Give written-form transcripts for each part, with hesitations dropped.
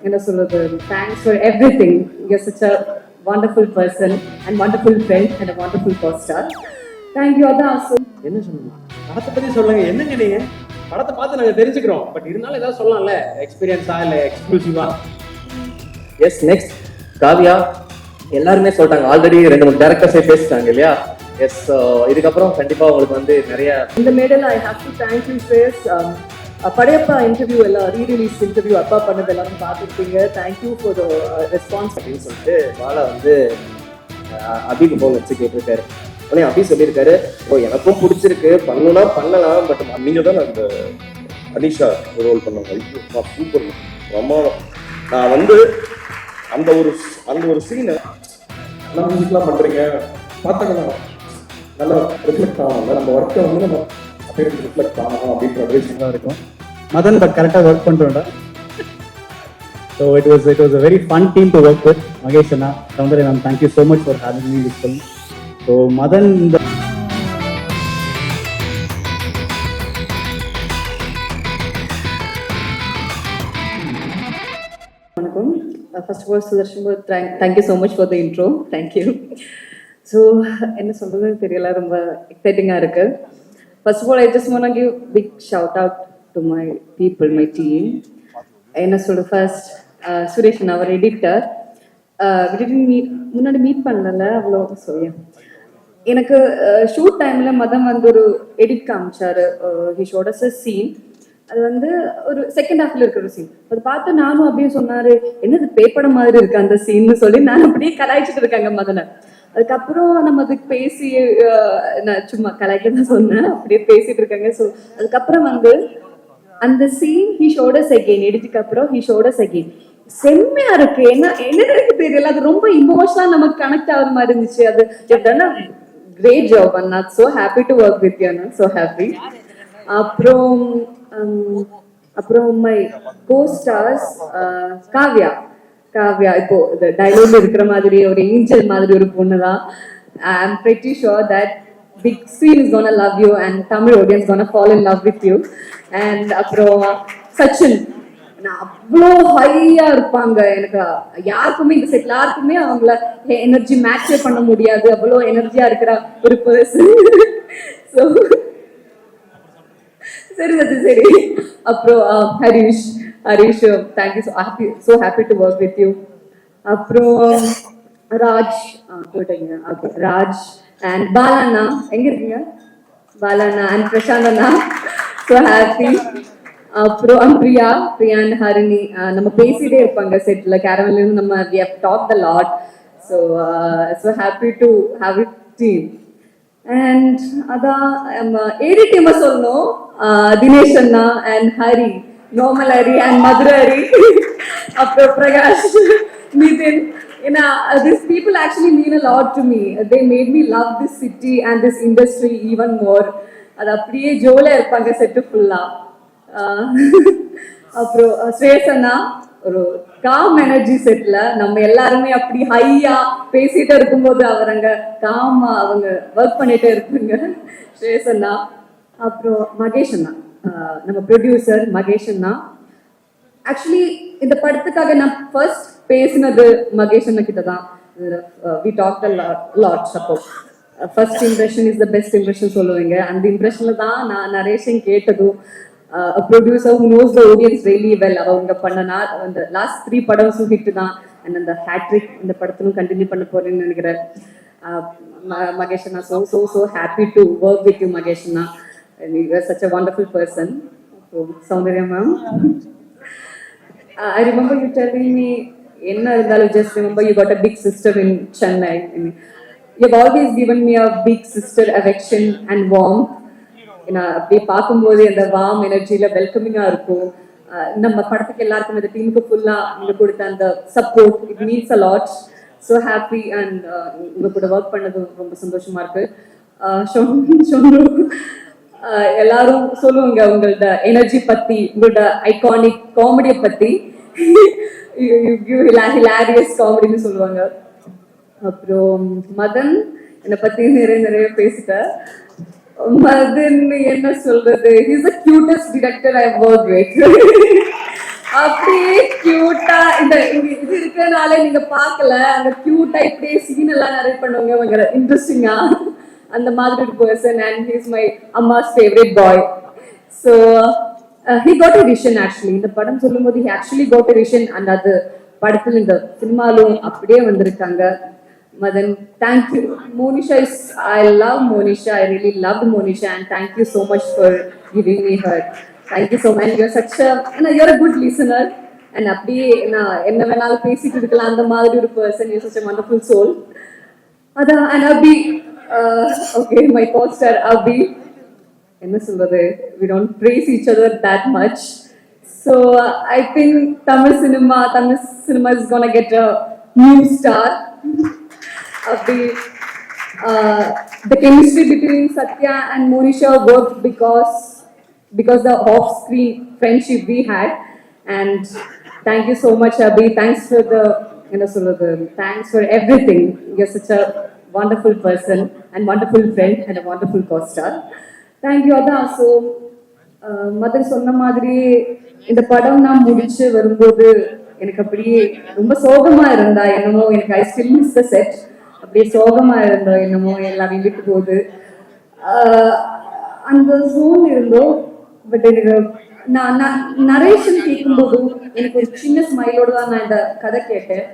என்ன சொல்றது, thanks for everything. You such a wonderful person and wonderful friend and a wonderful superstar. Thank you. அதான் என்ன சொல்லலாம், படத்தை பத்தி சொல்லுங்க. என்னங்க நீங்க படத்தை பார்த்து நாங்க தெரிஞ்சுக்கிறோம், பட் இருந்தாலும் ஏதாவது சொல்லலாம்ல, எக்ஸ்பீரியன்ஸா இல்ல எக்ஸ்க்ளூசிவா? S, next Kavya. எல்லாருமே சொல்லிட்டாங்க, ஆல்ரெடி 2-3 டேரக்டர்ஸே பேசிட்டாங்க இல்லையா? எஸ், இதுக்கப்புறம் கண்டிப்பா உங்களுக்கு வந்து நிறைய இந்த மேடையில் I have to thank you face. Padayappa interview எல்லாம் ரீரிலீஸ் இன்டர்வியூ அப்பா பண்ணது எல்லாரும் பார்த்துருப்பீங்க. தேங்க்யூ ஃபார் த ரெஸ்பான்ஸ் அப்படின்னு சொல்லிட்டு பாலா வந்து அபிக்கு போன் வச்சு கேட்டிருக்காரு. உடனே அபி சொல்லியிருக்காரு, ஓ எனக்கும் பிடிச்சிருக்கு, பண்ணணும்னா பண்ணலாம், பட் நீங்க தான் அந்த அனிஷா ரோல் பண்ணாங்க, சூப்பர் பிரமாதம். நான் வந்து அந்த ஒரு சீனை நல்லா மியூசிக்லாம் பண்றீங்க பார்த்தாங்க, நல்லா ரிஃப்ளெக்ட் ஆகணும், நம்ம ஒர்க்கை வந்து நம்ம அப்படியே ரிஃப்ளெக்ட் ஆகணும் அப்படின்ற விஷயம் இருக்கும். மதன் பட் கரெக்டாக ஒர்க் பண்ணுறோம்டா. So it was a very fun team to work with. Mahesh அண்ணா, Soundarya ma'am, thank you so much for having me this film. So Madhan இந்த வணக்கம். First of all Sudarshan, thank you so much for the intro. Thank you. So என்ன சொல்கிறதுன்னு தெரியல, ரொம்ப எக்ஸைட்டிங்காக இருக்குது. First of all I just want to give big shout out to my people, my team. என்ன சொல்கிறது, ஃபர்ஸ்ட் சுரேஷ், அவர் எடிட்டர். முன்னாடி மீட் பண்ணல அவ்வளோ. சொல்லியா எனக்கு ஷூட் டைமில் மதம் வந்து ஒரு எடிட் காமிச்சார். He shot us a scene. அது வந்து ஒரு செகண்ட் ஹாஃப்ல இருக்கிற ஒரு சீன். அதை பார்த்து நானும் அப்படியே சொன்னாரு, என்னது பேப்படம் மாதிரி இருக்கு அந்த சீன்னு சொல்லி நான் அப்படியே கலாய்ச்சிட்டு இருக்காங்க மதனை. அதுக்கப்புறம் நம்ம அதுக்கு பேசி நான் சும்மா கலாய்க்க தான் சொன்னேன், அப்படியே பேசிட்டு இருக்காங்க. ஸோ அதுக்கப்புறம் வந்து அந்த scene he shot us again, எடிட்டுக்கு அப்புறம் ஹி ஷோட் அஸ் அகெயின். செம்மையா இருக்கு. எனக்கு தெரியல, அது ரொம்ப இமோஷனலா நமக்கு கனெக்ட் ஆகுற மாதிரி இருந்துச்சு. அது great job and not so happy to work with you. Not so happy. அப்புறம் மை கோ ஸ்டார்ஸ் காவ்யா. இப்போ இந்த டைலாக்ல இருக்கிற மாதிரி ஒரு ஏஞ்சல் மாதிரி ஒரு பொண்ணு தான். I am pretty sure that big screen is gonna love you and Tamil audience gonna fall in love with you. And அப்புறம் சச்சின், அவ்வளோ ஹையா இருப்பாங்க. எனக்கு யாருக்குமே இந்த செட்ல யாருக்குமே அவங்கள எனர்ஜி மேட்சே பண்ண முடியாது, அவ்வளோ எனர்ஜியா இருக்கிற ஒரு பர்சன். ஸோ சரி. அப்புறம் Harish, thank you, so happy to work with you. அப்புறம் ராஜ், ராஜ் அண்ட் பாலண்ணா. எங்க இருக்கீங்க பாலண்ணா அண்ட் பிரசாந்த் அண்ணா? So happy. அப்புறம் பிரியா அண்ட் ஹரிணி, நம்ம பேசிட்டே இருப்பாங்க செட்ல. கேரவன்ல நம்ம we have talked a lot. So happy to have a team. And அதான் ஏடி டீமை சொல்லணும், தினேஷ் அண்ணா and Hari, normal Hari and Madurai Hari. அப்புறம் Prakash, Nitin. These people actually mean a lot to me. They made me love this city and this industry even more. அது அப்படியே ஜோலியா இருப்பாங்க set ஃபுல்லா. அப்புறம் ஸ்ரேயஸ் அண்ணா, ஒரு காம் எனர்ஜி செட்ல நம்ம எல்லாருமே அப்படி ஹையா பேசிட்டு இருக்கும்போது அவர் அங்க காமா அவங்க ஒர்க் பண்ணிட்டே இருப்பாங்க. ஸ்ரேயஸ் அண்ணா. அப்புறம் மகேஷ் அண்ணா, நம்ம ப்ரொடியூசர் மகேஷ் அண்ணா. ஆக்சுவலி இந்த படத்துக்காக நான் ஃபர்ஸ்ட் பேசினது மகேஷ் அண்ணா கிட்ட தான். We talked a lot. Suppose first impression is the best impression சொல்லுவீங்க. அந்த இம்ப்ரெஷன்ல தான் நான் நரேஷன் கேட்டதும். A producer who knows the audience really well. அவங்க பண்ணனா அந்த லாஸ்ட் 3 படமும் ஹிட் தான். அண்ட் அந்த ஹேட்ரிக் இந்த படத்திலும் கண்டினியூ பண்ண போறேன்னு நினைக்கிறேன். மகேஷ் அண்ணா, so happy to work with you Mahesh Anna. You are such a wonderful person. So Soundarya ma'am, I remember you telling me, enna irundhalum just remember you got a big sister in Chennai. You have always given me a big sister affection and warmth. அப்படியே பார்க்கும்போது அந்த warm எனர்ஜியில வெல்கமிங்கா இருக்கும். நம்ம படத்துக்கு எல்லாருக்கும் இந்த டீமுக்கு ஃபுல்லா நீங்க கொடுத்த அந்த support, it means a lot. So happy. And உங்க கூட ஒர்க் பண்ணது ரொம்ப சந்தோஷமா இருக்கு. எல்லாரும் சொல்லுவாங்க உங்களோட எனர்ஜி பத்தி, உங்களோட ஐகானிக் காமெடியை பத்தி. ஹிலாரியஸ் காமெடின்னு சொல்லுவாங்க. அப்புறம் மதன், என்னை பத்தி நிறைய பேசிட்டேன். மதன் என்ன சொல்றது, he's the cutest director I've worked with. அப்படியே கியூட்டா இங்க இது இருக்கிறனால நீங்க பார்க்கல, அங்க கியூட்டா இப்படியே சீன் எல்லாம் நிறைய பண்ணுவாங்க, இன்ட்ரெஸ்டிங்கா அந்த மாதிரி ஒரு person. And he is my அம்மாஸ் favourite bye. So he got a vision actually. இந்த படம் சொல்லும்போது he actually got a vision. and அது படத்துல இந்த சினிமாலும் அப்படியே வந்திருக்காங்க. Madan, thank you. Monisha is, I love Monisha. I really loved Monisha and thank you so much for giving me her. Thank you so much. You're such a, you're a good listener. And அப்படியே நான் என்ன வேணாலும் பேசிட்டு இருக்கலாம் அந்த மாதிரி ஒரு person. You're such a wonderful soul. அதான். and Abhi, okay, my co-star Abhi, என்ன சொல்றது, we don't praise each other that much. So I think Tamil cinema is gonna get a new star. Abhi, the chemistry between Satya and Monisha worked because the off-screen friendship we had. And thank you so much, Abhi. Thanks for the, thanks for everything. You're such a wonderful person and wonderful friend and a wonderful co-star. Thank you, Ada. So, Madan சொன்ன மாதிரி இந்த படம் நான் முடிச்சு வரும்போது எனக்கு அப்படியே ரொம்ப சோகமா இருந்தா என்னமோ, எனக்கு I still miss the set. அப்படியே சோகமா இருந்தோ என்னமோ, எல்லாரையும் விட்டு போகுது அந்த ஜோன் இருந்தோம். பட் எனக்கு நான் நரேஷன் கேட்கும்போதும் எனக்கு ஒரு சின்ன ஸ்மைலோடு தான் நான் இந்த கதை கேட்டேன்.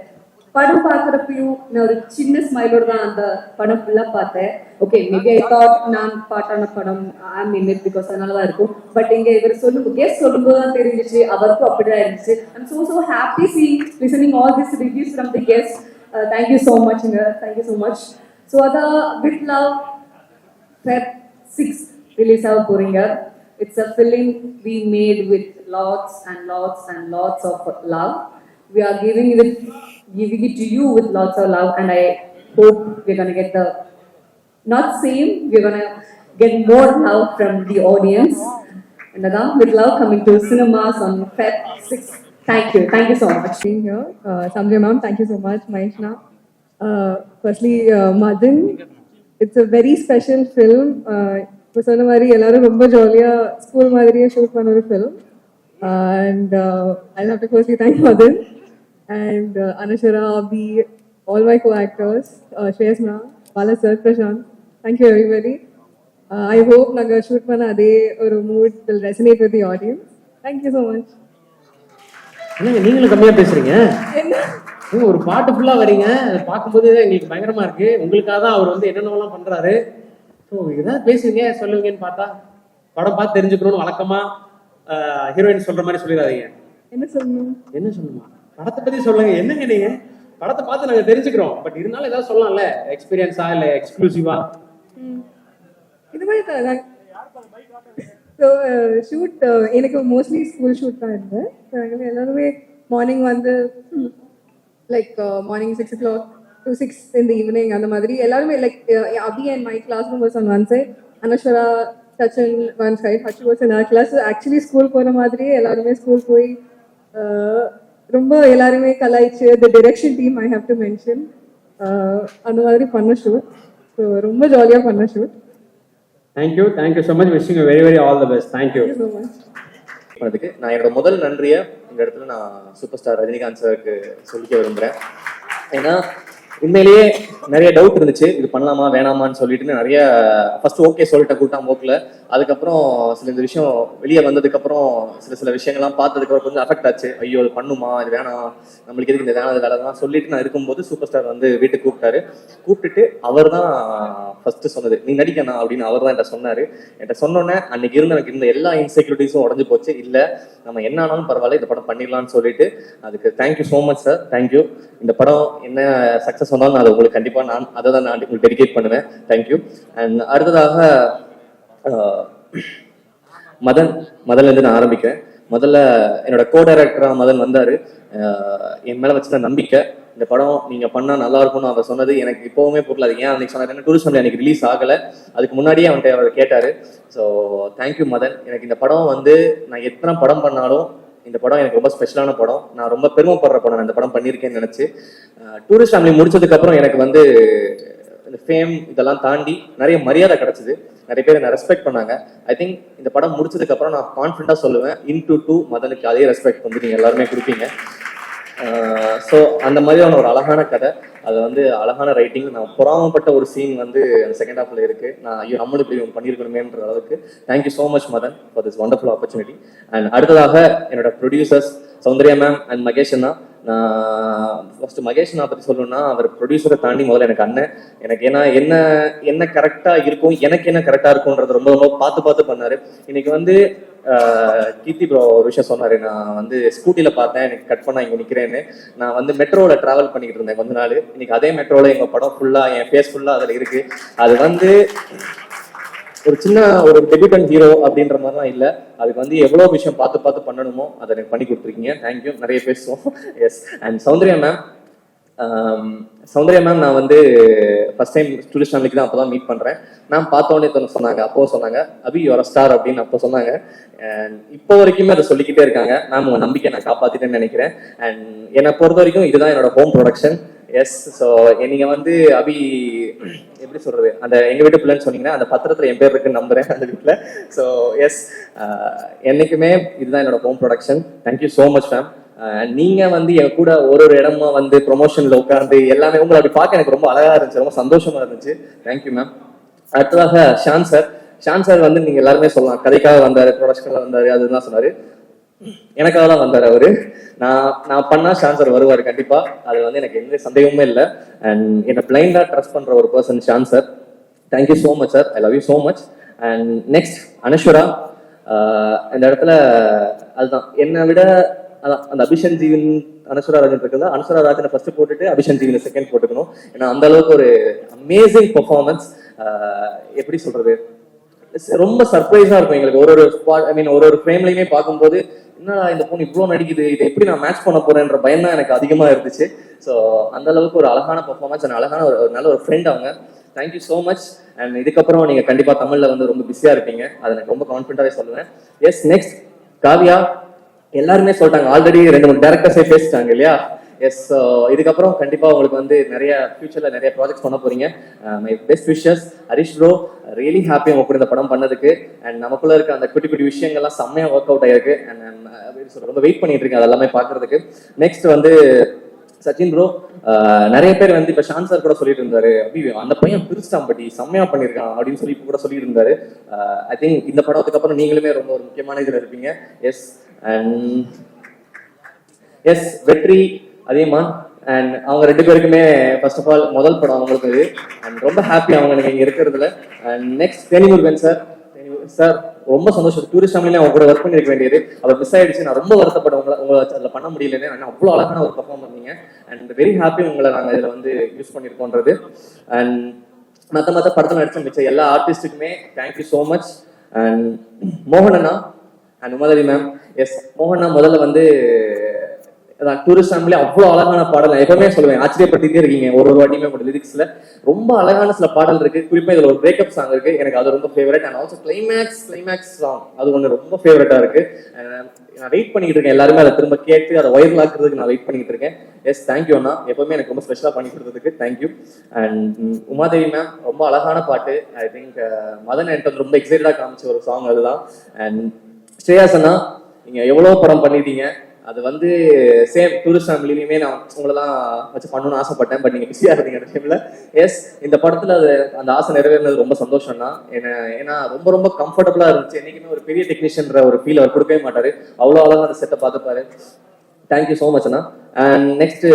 படம் பார்க்குறப்பையும் நான் ஒரு சின்ன ஸ்மைலோடு தான் அந்த படம் ஃபுல்லாக பார்த்தேன். ஓகே, மேபி ஐ தாட் நான் பாட்டான படம் ஐ மீன் இட் பிகாஸ் அதனால தான் இருக்கும். பட் இங்கே இவர் கெஸ்ட் சொல்லும்போது தான் தெரிஞ்சிச்சு அவருக்கும் அப்படிதான் இருந்துச்சு. I'm so happy listening all these reviews from the guests. Thank you so much. Thank you so much. So அதான் With Love Feb 6 ரிலீஸ் ஆக போறீங்க. It's a film we made with lots and lots and lots of love. We are giving it to you with lots of love, and I hope we're going to get the not same, we're going to get more love from the audience. And again, With Love coming to cinemas on Feb 6. Thank you so much. Being here, Samjay ma'am, thank you so much. Maheshna, firstly, Madan, it's a very special film. இப்போ சொன்ன மாதிரி எல்லாரும் ரொம்ப ஜாலியாக school மாதிரியே shoot பண்ண ஒரு film. And I have to firstly thank Madan and Anashara, Abhi, all my co-actors, Shreyasna, Bala sir, Prashant. Thank you everybody. I hope naga shoot panna adhe or mood will resonate with the audience. Thank you so much. நீங்களும் கம்மியா பேசுறீங்க. ஒரு பாட்டு ஃபுல்லா வரீங்க, பார்க்கும்போது எங்களுக்கு பயங்கரமா இருக்கு. உங்களுக்காக தான் அவர் வந்து என்னென்னலாம் பண்றாரு. ஸோ இதுதான் பேசுவீங்க சொல்லுவீங்கன்னு பார்த்தா படம் பார்த்து தெரிஞ்சுக்கணும்னு வழக்கமா ஹீரோயின் சொல்ற மாதிரி சொல்லிடாதீங்க. என்ன சொல்லணுமா? படத்தை பத்தி சொல்லுங்க. என்னங்க நீங்க படத்தை பார்த்து நாங்க தெரிஞ்சுக்கிறோம், பட் இருந்தாலும் ஏதாவது சொல்லலாம்ல, எக்ஸ்பீரியன்ஸா இல்ல எக்ஸ்க்ளூசிவா? இது மாதிரி தான். ஸோ ஷூட் எனக்கு மோஸ்ட்லி ஸ்கூல் ஷூட் தான் இருந்தேன். எல்லாருமே மார்னிங் வந்து like morning 6 o'clock to 6 in the evening அந்த மாதிரி எல்லாருமே like Abhi and my classroom was on one side, Anashara, Sachin one side, Hachi was in our class. Actually school போகிற மாதிரி எல்லாருமே ஸ்கூல் போய் ரொம்ப எல்லாருமே கலாய்ச்சு the direction team I have to mention அந்த மாதிரி பண்ண ஷூட். ஸோ ரொம்ப ஜாலியாக பண்ண shoot. Thank you so much. Wishing you very very all the best. Thank you so much. அதுக்கு நான் என்னோட முதல் நன்றியை இந்த இடத்துல நான் சூப்பர் ஸ்டார் ரஜினிகாந்த் சாருக்கு சொல்லிக்க விரும்புகிறேன். ஏன்னா உண்மையிலேயே நிறைய டவுட் இருந்துச்சு, இது பண்ணலாமா வேணாமான்னு சொல்லிட்டு நிறைய ஃபர்ஸ்ட் ஓகே சொல்லிட்டேன் கூட்டாம் போக்கில். அதுக்கப்புறம் சில இந்த விஷயம் வெளியே வந்ததுக்கப்புறம் சில விஷயங்கள்லாம் பார்த்ததுக்கப்புறம் கொஞ்சம் அஃபெக்ட் ஆச்சு. ஐயோ அது பண்ணுமா, இது வேணாம், நம்மளுக்கு எதுக்கு இந்த வேணாம் வேலைதான் சொல்லிட்டு நான் இருக்கும்போது சூப்பர் ஸ்டார் வந்து வீட்டுக்கு கூப்பிட்டுட்டு அவர் தான் ஃபர்ஸ்ட் சொன்னது, நீ நடிக்கணும் அப்படின்னு அவர் தான் என்கிட்ட சொன்னார். என்கிட்ட சொன்னோன்னே அன்னைக்கு எனக்கு இருந்த எல்லா இன்செக்யூரிட்டிஸும் உடஞ்சு போச்சு. இல்லை நம்ம என்ன ஆனாலும் பரவாயில்ல, இந்த படம் பண்ணிடலாம்னு சொல்லிட்டு அதுக்கு thank you so much sir. Thank you. இந்த படம் என்ன சக்ஸஸ் வந்தாலும் நான் அதை உங்களுக்கு கண்டிப்பாக நான் உங்களுக்கு டெடிகேட் பண்ணுவேன். தேங்க்யூ. அண்ட் அடுத்ததாக மதன்ல இருந்து நான் ஆரம்பிக்கிறேன். முதல்ல என்னோட கோ டைரக்டரா மதன் வந்தாரு. என் மேல வச்சுட்ட நம்பிக்கை, இந்த படம் நீங்க பண்ணா நல்லா இருக்கும்னு அவர் சொன்னது எனக்கு இப்பவுமே புரியல. அது ஏன் அன்னைக்கு சொன்னாரு, டூரிஸ்ட் ஃபேமிலி அன்னைக்கு ரிலீஸ் ஆகல, அதுக்கு முன்னாடியே அவன்கிட்ட அவர் கேட்டாரு. So thank you Madan. எனக்கு இந்த படம் வந்து நான் எத்தனை படம் பண்ணாலும் இந்த படம் எனக்கு ரொம்ப ஸ்பெஷலான படம். நான் ரொம்ப பெருமைப்படுற படம் நான் இந்த படம் பண்ணியிருக்கேன்னு நினைச்சு. டூரிஸ்ட் ஃபேமிலி முடிச்சதுக்கு அப்புறம் எனக்கு வந்து இந்த ஃபேம் இதெல்லாம் தாண்டி நிறைய மரியாதை கிடைச்சது. நிறைய பேர் என்ன ரெஸ்பெக்ட் பண்ணாங்க. ஐ திங்க் இந்த படம் முடிச்சதுக்கு அப்புறம் நான் கான்ஃபிடண்டா சொல்லுவேன், இன்டு 2 மதனுக்கு அதே ரெஸ்பெக்ட் வந்து நீங்க எல்லாருமே கொடுப்பீங்க. ஸோ அந்த மாதிரியான ஒரு அழகான கதை, அது வந்து அழகான ரைட்டிங். நான் பொறாமப்பட்ட ஒரு சீன் வந்து அந்த செகண்ட் ஹாஃப்ல இருக்கு. நான் ஐயோ நம்மளும் இப்படி பண்ணியிருக்கணுமேன்ற அளவுக்கு thank you so much Madhan for this wonderful opportunity. And அடுத்ததாக என்னோட producers Soundarya ma'am and Mahesh அண்ணா. நான் ஃபர்ஸ்ட் மகேஷ் அண்ணா பற்றி சொல்லணும்னா, அவர் ப்ரொடியூசரை தாண்டி முதல்ல எனக்கு அண்ணன். எனக்கு ஏன்னா என்ன கரெக்டாக இருக்கும், எனக்கு என்ன கரெக்டாக இருக்கும்ன்றது ரொம்ப ரொம்ப பார்த்து பண்ணாரு. இன்னைக்கு வந்து கீர்த்தி ப்ரோ ஒரு விஷயம் சொன்னாரு. நான் வந்து ஸ்கூட்டில பார்த்தேன், எனக்கு கட் பண்ணா இங்க நிக்கிறேன்னு. நான் வந்து மெட்ரோல டிராவல் பண்ணிட்டு இருந்தேன் கொஞ்ச நாள். இன்னைக்கு அதே மெட்ரோல எங்க படம் ஃபுல்லா, என் ஃபேஸ் ஃபுல்லா அதுல இருக்கு. அது வந்து ஒரு சின்ன ஒரு டெபியூட்டன் ஹீரோ அப்படின்ற மாதிரிலாம் இல்லை. அதுக்கு வந்து எவ்வளோ விஷயம் பார்த்து பண்ணணுமோ அதை எனக்கு பண்ணி கொடுத்துருக்கீங்க. தேங்க்யூ. நிறைய பேசுவோம். எஸ். அண்ட் சௌந்தர்யா மேம் நான் வந்து ஃபர்ஸ்ட் டைம் டூரிஸ்ட் ஃபேமிலிக்கு தான் அப்போ தான் மீட் பண்ணுறேன். நான் பார்த்தோன்னே சொன்னாங்க, அப்போ சொன்னாங்க அபி யுவர் ஸ்டார் அப்படின்னு அப்போ சொன்னாங்க. அண்ட் இப்போ வரைக்குமே அதை சொல்லிக்கிட்டே இருக்காங்க. மேம் உங்கள் நம்பிக்கை நான் காப்பாற்றிட்டேன்னு நினைக்கிறேன். அண்ட் என்னை பொறுத்த வரைக்கும் இதுதான் என்னோட ஹோம் ப்ரொடக்ஷன். எஸ். ஸோ நீங்க வந்து அபி எப்படி சொல்றது, அந்த எங்க வீட்டு பிள்ளைன்னு சொன்னீங்கன்னா அந்த பத்திரத்துல என் பேர் இருக்குன்னு நம்புறேன் அந்த வீட்டுல. ஸோ எஸ், என்னைக்குமே இதுதான் என்னோட home production. Thank you so much ma'am. நீங்க வந்து என் கூட ஒரு இடமா வந்து ப்ரொமோஷன்ல உட்காந்து எல்லாமே உங்களை அப்படி பார்க்க எனக்கு ரொம்ப அழகா இருந்துச்சு, ரொம்ப சந்தோஷமா இருந்துச்சு. Thank you ma'am. அடுத்ததாக ஷான் சார் வந்து நீங்க எல்லாருமே சொல்லலாம், கதைக்காக வந்தாரு, ப்ரொடக்ஷன்ல வந்தாரு, அதுதான் சொன்னாரு. எனக்காக தான் வந்தார் அவரு. நான் பண்ணா ஷான் சார் வருவார் கண்டிப்பா. அது வந்து எனக்கு எந்த சந்தேகமே இல்லை. அண்ட் என்னை பிளைண்டா ட்ரஸ்ட் பண்ற ஒரு person Shaan sir. Thank you so much sir, I love you so much. And next Anaswara. இந்த இடத்துல அதுதான் என்னை விட அதான் அந்த அபிஷன் ஜீவன் அனஸ்வரா ராஜன் இருக்குதா, அனஸ்வரா ராஜனை ஃபர்ஸ்ட் போட்டுட்டு அபிஷன் ஜீவன் செகண்ட் போட்டுக்கணும். ஏன்னா அந்த அளவுக்கு ஒரு அமேசிங் பெர்ஃபார்மன்ஸ். எப்படி சொல்றது, ரொம்ப சர்ப்ரைஸா இருக்கும் எங்களுக்கு. ஒரு ஃப்ரேம்லயுமே பார்க்கும்போது என்னடா இந்த பொண்ணு இவ்வளோ நடிக்குது, இதை எப்படி நான் மேட்ச் பண்ண போறேன்ற பயம் தான் எனக்கு அதிகமா இருந்துச்சு. ஸோ அந்த அளவுக்கு ஒரு அழகான பெர்ஃபார்மன்ஸ் அண்ட் அழகான ஒரு நல்ல ஒரு ஃப்ரெண்ட் அவங்க. Thank you so much. அண்ட் இதுக்கப்புறம் நீங்க கண்டிப்பா தமிழ்ல வந்து ரொம்ப பிஸியா இருப்பீங்க, அதை எனக்கு ரொம்ப கான்ஃபிடண்டாவே சொல்லுவேன். எஸ். நெக்ஸ்ட் காவியா. எல்லாருமே சொல்லிட்டாங்க, ஆல்ரெடி 2-3 டேரக்டர்ஸே பேசிட்டாங்க இல்லையா. எஸ். இதுக்கப்புறம் கண்டிப்பா உங்களுக்கு வந்து நிறைய ஃபியூச்சர்ல நிறைய ப்ராஜெக்ட்ஸ் பண்ண போறீங்க. My best wishes. Harish bro, really happy உங்க கூட இந்த படம் பண்ணதுக்கு. அண்ட் நமக்குள்ள இருக்க அந்த குட்டி குட்டி விஷயங்கள்லாம் செம்மையா ஒர்க் அவுட் ஆயிருக்கு. அண்ட் ரொம்ப வெயிட் பண்ணிட்டு இருக்கேன் அதெல்லாமே பாக்குறதுக்கு. நெக்ஸ்ட் வந்து சச்சின் ப்ரோ. நிறைய பேர் வந்து இப்ப ஷான் சார் கூட சொல்லிட்டு இருந்தாரு, அப்படி அந்த பையன் பிரிச்சுட்டான் பட்டி செம்மையா பண்ணிருக்கான் அப்படின்னு சொல்லி கூட சொல்லிட்டு இருந்தாரு. ஐ திங்க் இந்த படத்துக்கு அப்புறம் நீங்களுமே ரொம்ப ஒரு முக்கியமான இதுல இருப்பீங்க. எஸ். அண்ட் எஸ் வெற்றி அதியமான். அண்ட் அவங்க 2 பேருக்குமே ஃபர்ஸ்ட் ஆஃப் ஆல் முதல் படம் அவங்களுக்கு இது. அண்ட் ரொம்ப ஹாப்பி அவங்க எனக்கு இங்க இருக்கிறதுல. And next Theni Murugan sir. Sir ரொம்ப சந்தோஷம், டூரிஸ்ட் ஃபேமிலியில அவங்க கூட ஒர்க் பண்ணிருக்க வேண்டியது அவர் மிஸ் ஆயிடுச்சு. நான் ரொம்ப வருத்தப்பட உங்களை அதில் பண்ண முடியலன்னு. அவ்வளோ அழகான ஒரு பர்ஃபார்ம் பண்ணீங்க. அண்ட் வெரி ஹாப்பி உங்களை நாங்கள் இதில் வந்து யூஸ் பண்ணியிருக்கோன்றது. அண்ட் மற்ற படத்தில் நடிச்ச மிச்ச எல்லா ஆர்டிஸ்ட்டுக்குமே தேங்க்யூ ஸோ மச். அண்ட் மோகனண்ணா அண்ட் உமாதேவி மேம். எஸ். மோகனா முதல்ல வந்து டூரிஸ்ட் ஃபேமிலி அவ்வளோ அழகான பாடல். நான் எப்பவுமே சொல்லுவேன், ஆச்சரியப்பட்டுட்டே இருக்கீங்க ஒரு வாட்டியுமே உங்களோட லிரிக்ஸ்ல ரொம்ப அழகான சில பாடல் இருக்கு. குறிப்பா இதுல ஒரு பிரேக்கப் சாங் இருக்கு, எனக்கு அது ரொம்ப favourite. And also climax song அது ஒன்று ரொம்ப ஃபேவரட்டா இருக்கு. நான் வெயிட் பண்ணிட்டு இருக்கேன், எல்லாருமே அதை திரும்ப கேட்டு அதை வைரல் ஆக்குறதுக்கு நான் வெயிட் பண்ணிட்டு இருக்கேன். எஸ். தேங்க்யூ அண்ணா, எப்பவுமே எனக்கு ரொம்ப ஸ்பெஷலா பண்ணி கொடுத்ததுக்கு தேங்க்யூ. அண்ட் உமாதேவி மேம் ரொம்ப அழகான பாட்டு. ஐ திங்க் மதன் என்கிட்ட ரொம்ப எக்ஸைட்டடா காமிச்ச ஒரு சாங் அதுதான். அண்ட் ஸ்ரேயாஸ் அண்ணா, நீங்க எவ்வளவு படம் பண்ணிட்டீங்க, அது வந்து சேம் டூரிஸ்ட் ஃபேமிலியுமே நான் உங்களெல்லாம் வச்சு பண்ணணும்னு ஆசைப்பட்டேன். பட் நீங்க பிஸியா இருந்தீங்க அந்த டைம்ல. எஸ். இந்த படத்துல அது அந்த ஆசை நிறைவேறினது ரொம்ப சந்தோஷம் தான். ஏன்னா ரொம்ப கம்ஃபர்டபுளா இருந்துச்சு. என்னைக்குமே ஒரு பெரிய டெக்னீஷியன்ற ஒரு ஃபீல் அவர் கொடுக்கவே மாட்டாரு, அவ்வளோ அழகா அந்த செட்டை பார்த்துப்பாரு. தேங்க்யூ ஸோ மச் அண்ணா. அண்ட் நெக்ஸ்ட்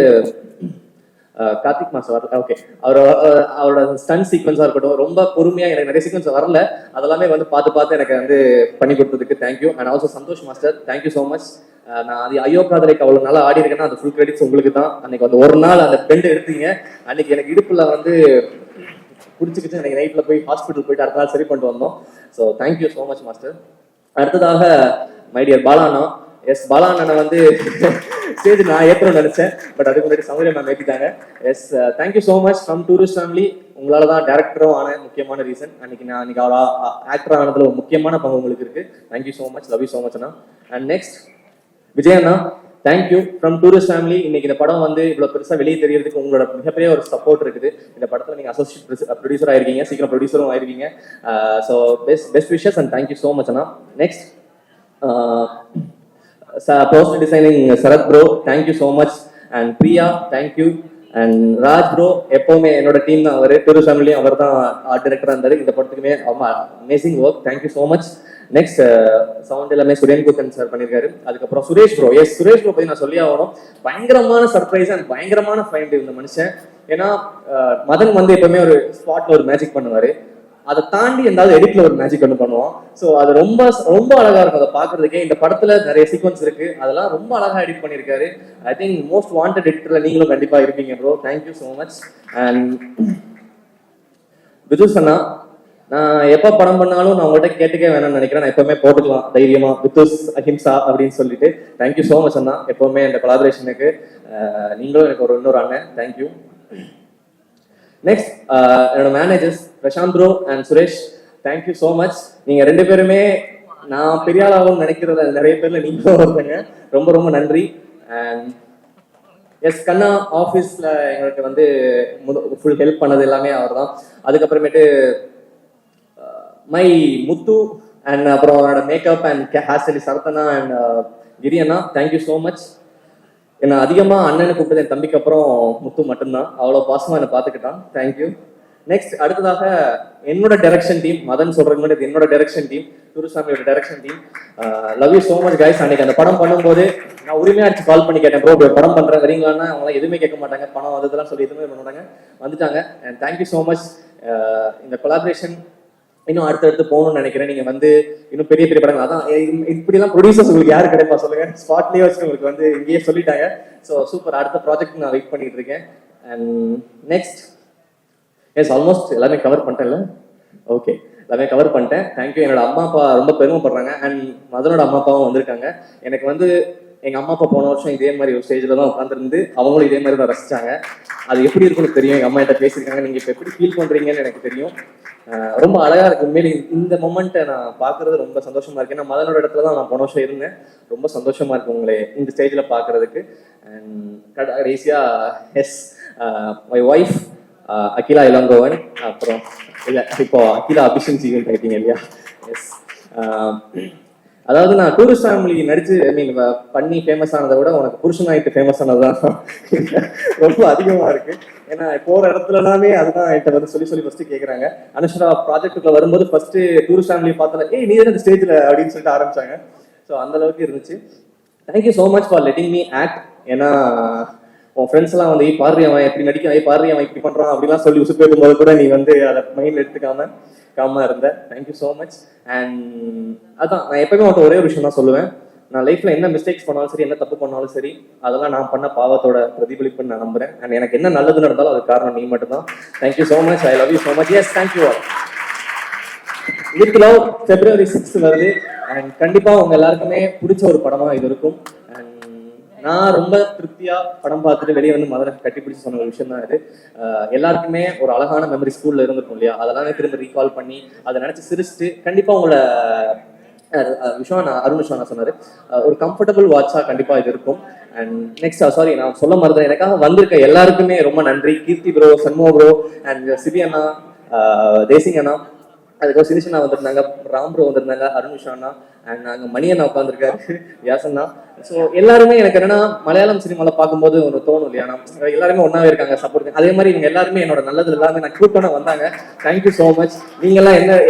கார்த்திக் மாஸ்டர் வரல. ஓகே, அவரோட ஸ்டன் சீக்வன்ஸா இருக்கட்டும், ரொம்ப பொறுமையா, எனக்கு நிறைய சீக்வன்ஸ் வரல, அதெல்லாமே வந்து பார்த்து எனக்கு வந்து பண்ணி கொடுத்ததுக்கு thank you. And also Santhosh master, thank you so much. நான் அது ஐயோ காதலைக்கு அவ்வளவு நாளா ஆடி இருக்கேன்னா அது ஃபுல் கிரெடிட்ஸ் உங்களுக்கு தான். அன்னைக்கு வந்து ஒரு நாள் அந்த பெண்ட் எடுத்தீங்க, அன்னைக்கு எனக்கு இடுப்புல வந்து பிடிச்சிக்கிச்சு. எனக்கு நைட்ல போய் ஹாஸ்பிட்டல் போயிட்டு அடுத்த நாள் சரி பண்ணிட்டு வந்தோம். So thank you so much master. அடுத்ததாக மை டியர் பாலாண்ணா. எஸ். பாலாண்ணனை வந்து ஸ்டேஜ் நான் ஏற்றணும்னு நினைச்சேன், பட் அதுக்கு முன்னாடி சௌந்தர்யா மேம் ஏற்றிட்டாங்க. Yes. Thank you so much from tourist family. உங்களால தான் டேரக்டரும் ஆன முக்கியமான ரீசன். அன்னைக்கு அவர் ஆக்டர் ஆனதுல ஒரு முக்கியமான பங்கு உங்களுக்கு இருக்கு. Thank you so much, love you so much அண்ணா. And next Vijay Anna. Thank you from tourist family. இன்னைக்கு இந்த படம் வந்து இவ்வளவு பெருசா வெளியே தெரியறதுக்கு உங்களோட மிகப்பெரிய ஒரு சப்போர்ட் இருக்குது. இந்த படத்துல நீங்க அசோசியேட் ப்ரொடியூசர் ஆயிருக்கீங்க, சீக்கிரம் ப்ரொடியூசரும் ஆயிருக்கீங்க. So best wishes and thank you so much அண்ணா. Next poster designing Sarath bro, thank you so much. And Priya thank you. And Raj bro எப்பவுமே என்னோட டீம் தான். அவர் டூரு ஃபேமிலியும் அவர் தான் ஆர்ட் டைரக்டராக இருந்தார். இந்த படத்துக்குமே amazing work. Thank you so much. Next sound எல்லாமே சுரேன் குக்கன் சார் பண்ணியிருக்காரு. அதுக்கப்புறம் சுரேஷ் ப்ரோ. சுரேஷ் ப்ரோ பற்றி நான் சொல்லி ஆகணும். பயங்கரமான சர்ப்ரைஸ் அண்ட் பயங்கரமான ஃபைண்ட் இந்த மனுஷன். ஏன்னா மதன் வந்து எப்பவுமே ஒரு ஸ்பாட்ல ஒரு மேஜிக் பண்ணுவாரு. அதை தாண்டி எந்தாவது எடிட்ல ஒரு மேஜிக் ஒன்று பண்ணுவோம். ஸோ அது ரொம்ப ரொம்ப அழகா இருக்கும் அதை பார்க்கறதுக்கே. இந்த படத்துல நிறைய சீக்வன்ஸ் இருக்கு, அதெல்லாம் ரொம்ப அழகா எடிட் பண்ணியிருக்காரு. ஐ திங்க் மோஸ்ட் வாண்டட் எடிட்டர்ல நீங்களும் கண்டிப்பா இருப்பீங்க bro. Thank you so much. And Vidhush அண்ணா, நான் எப்போ படம் பண்ணாலும் நான் உங்கள்கிட்ட கேட்டுக்கே வேணாம்னு நினைக்கிறேன். நான் எப்பவுமே போட்டுக்கலாம் தைரியமா வித்துஸ் அஹிம்சா அப்படின்னு சொல்லிட்டு. தேங்க்யூ ஸோ மச் அண்ணா எப்பவுமே இந்த கொலாபரேஷனுக்கு. நீங்களும் எனக்கு இன்னொரு அண்ணன். தேங்க்யூ. நெக்ஸ்ட் என்னோட managers Prashanth bro and Suresh, thank you so much. நீங்க ரெண்டு பேருமே நான் பெரிய ஆளாகவும் நினைக்கிறத நிறைய பேர்ல நீங்களும் ஒருத்தங்க. ரொம்ப ரொம்ப நன்றி. அண்ட் எஸ் கண்ணா ஆஃபீஸ்ல எங்களுக்கு வந்து ஃபுல் ஹெல்ப் பண்ணது எல்லாமே அவர் தான். அதுக்கப்புறமேட்டு மை முத்து அண்ட் அப்புறம் அவரோட மேக்கப் அண்ட் ஹேர் ஸ்டைலிஸ்ட் சரத்தனா அண்ட் கிரி அண்ணா, தேங்க்யூ ஸோ மச். என்னை அதிகமாக அண்ணனை கூப்பிட்டது என் தம்பிக்கு அப்புறம் முத்து மட்டும்தான். அவ்வளோ பாசமாக என்னை பார்த்துக்கிட்டான். தேங்க்யூ. நெக்ஸ்ட் அடுத்ததாக என்னோட டைரக்ஷன் டீம். மதன் சொல்றதுக்கு முன்னாடி என்னோட டைரக்ஷன் டீம், குருசாமியோட direction team. Love you so much guys. அன்னைக்கு அந்த படம் பண்ணும்போது நான் உரிமையா அடிச்சு கால் பண்ணி கேட்டேன், ப்ரோ படம் பண்றேன் வரீங்களான்னா அவங்களாம் எதுவுமே கேட்க மாட்டாங்க. பணம் வந்ததெல்லாம் சொல்லி எதுவுமே பண்ண மாட்டாங்க, வந்துட்டாங்க. And thank you so much. இந்த கொலாபரேஷன் இன்னும் அடுத்தடுத்து போகணும்னு நினைக்கிறேன். நீங்க வந்து இன்னும் பெரிய பெரிய படங்கள் அதான் இப்படி எல்லாம் ப்ரொடியூசர்ஸ் உங்களுக்கு யாரு கிடைப்பா சொல்லுங்க. ஸ்பாட்லயே வச்சு உங்களுக்கு வந்து இங்கேயே சொல்லிட்டாங்க. So super. அடுத்த ப்ராஜெக்ட் நான் வெயிட் பண்ணிட்டு இருக்கேன். அண்ட் நெக்ஸ்ட் ஆல்மோஸ்ட் எல்லாமே கவர் பண்ணிட்டேன்ல. ஓகே, எல்லாமே கவர் பண்ணிட்டேன். தேங்க்யூ. என்னோட அம்மா அப்பா ரொம்ப பெருமைப்படுறாங்க. அண்ட் மதனோட அம்மா அப்பாவும் வந்திருக்காங்க. எனக்கு வந்து எங்க அம்மா அப்பா போன வருஷம் இதே மாதிரி ஒரு ஸ்டேஜ்ல தான் உட்காந்துருந்து அவங்களும் இதே மாதிரி தான் ரசிச்சாங்க. அது எப்படி இருக்குன்னு தெரியும். எங்க அம்மா கிட்ட பேசியிருக்காங்க. நீங்க இப்ப எப்படி ஃபீல் பண்றீங்கன்னு எனக்கு தெரியும். ரொம்ப அழகா இருக்கு உண்மையிலே. இந்த மொமெண்ட்டை நான் பாக்குறது ரொம்ப சந்தோஷமா இருக்கு. ஏன்னா மதனோட இடத்துல தான் நான் போன வருஷம் இருந்தேன். ரொம்ப சந்தோஷமா இருக்கு உங்களை இந்த ஸ்டேஜ்ல பாக்குறதுக்கு. அண்ட் கடைசியா மை ஒய்ஃப் அகிலா இளங்கோவன். அப்புறம் இல்ல இப்போ அகிலா அபிஷன் ஆயிட்டீங்க இல்லையா. எஸ், அதாவது நான் டூரிஸ்ட் ஃபேமிலி நடிச்சு பண்ணி ஃபேமஸ் ஆனதை விட உனக்கு புருஷன் ஆயிட்டு ஃபேமஸ் ஆனதுதான் ரொம்ப அதிகமா இருக்கு. ஏன்னா போற இடத்துல எல்லாமே அதுதான் என்கிட்ட வந்து சொல்லி ஃபர்ஸ்ட் கேட்கறாங்க. அனுஷ்ரா ப்ராஜெக்டுக்குள்ள வரும்போது ஃபர்ஸ்ட் டூரிஸ்ட் ஃபேமிலி பார்த்தால நீ தான் இந்த ஸ்டேஜ்ல அப்படின்னு சொல்லிட்டு ஆரம்பிச்சாங்க. ஸோ அந்த அளவுக்கு இருந்துச்சு. Thank you so much for letting me act. ஏன்னா உன் ஃப்ரெண்ட்ஸ் எல்லாம் வந்து பாரு அவன் எப்படி நடிக்க, பாரு அவன் இப்படி பண்றான் அப்படிலாம் சொல்லி உசுப்பு போது கூட நீ வந்து அதை மைண்ட்ல எடுத்துக்காம இருந்த. Thank you so much. அண்ட் அதான் நான் எப்பவுமே அவன்கிட்ட ஒரே ஒரு விஷயம் தான் சொல்லுவேன். நான் லைஃப்ல என்ன மிஸ்டேக்ஸ் பண்ணாலும் சரி, என்ன தப்பு பண்ணாலும் சரி, அதெல்லாம் நான் பண்ண பாவத்தோட பிரதிபலிப்புன்னு நான் நம்புறேன். அண்ட் எனக்கு என்ன நல்லது நடந்தாலும் அது காரணம் நீ மட்டும் தான். Thank you so much. I love you so much. Yes, thank you all. With love February 6th வருது. அண்ட் கண்டிப்பா உங்க எல்லாருக்குமே பிடிச்ச ஒரு படமா இது இருக்கும். அண்ட் நான் ரொம்ப திருப்தியா படம் பார்த்துட்டு வெளியே வந்து மதனை கட்டிப்பிடிச்சு சொன்ன ஒரு விஷயம் தான் இது. எல்லாருக்குமே ஒரு அழகான மெமரி ஸ்கூல்ல இருந்திருக்கும் இல்லையா, அதெல்லாம் திரும்ப ரீகால் பண்ணி அதை நினைச்சு சிரிச்சுட்டு கண்டிப்பா உங்களோட அருண் விஸ்வா சொன்னாரு ஒரு கம்ஃபர்டபுள் வாட்சா கண்டிப்பா இது இருக்கும். அண்ட் நெக்ஸ்ட் சாரி நான் சொல்ல மறந்தேன், எனக்காக வந்திருக்க எல்லாருக்குமே ரொம்ப நன்றி. Keerthi bro, Shanmuga bro and Sivi அண்ணா, தேசிங் அண்ணா, அதுக்கப்புறம் சிரிஷனா வந்திருந்தாங்க, ராம் ப்ரோ வந்திருந்தாங்க, அருண் விஸ்வா அண்ணா அண்ட் நாங்க மணி அண்ணா உட்காந்துருக்காரு, வியாசண்ணா. ஸோ எல்லாருமே எனக்கு என்னன்னா மலையாளம் சினிமால பார்க்கும்போது ஒரு தோணும் இல்லையா, எல்லாருமே ஒன்னாவே இருக்காங்க சப்போர்ட். அதே மாதிரி இவங்க எல்லாருமே என்னோட நல்லது எல்லாமே நான் கூப்பிட்டோன்னு வந்தாங்க. Thank you so much. நீங்க எல்லாம்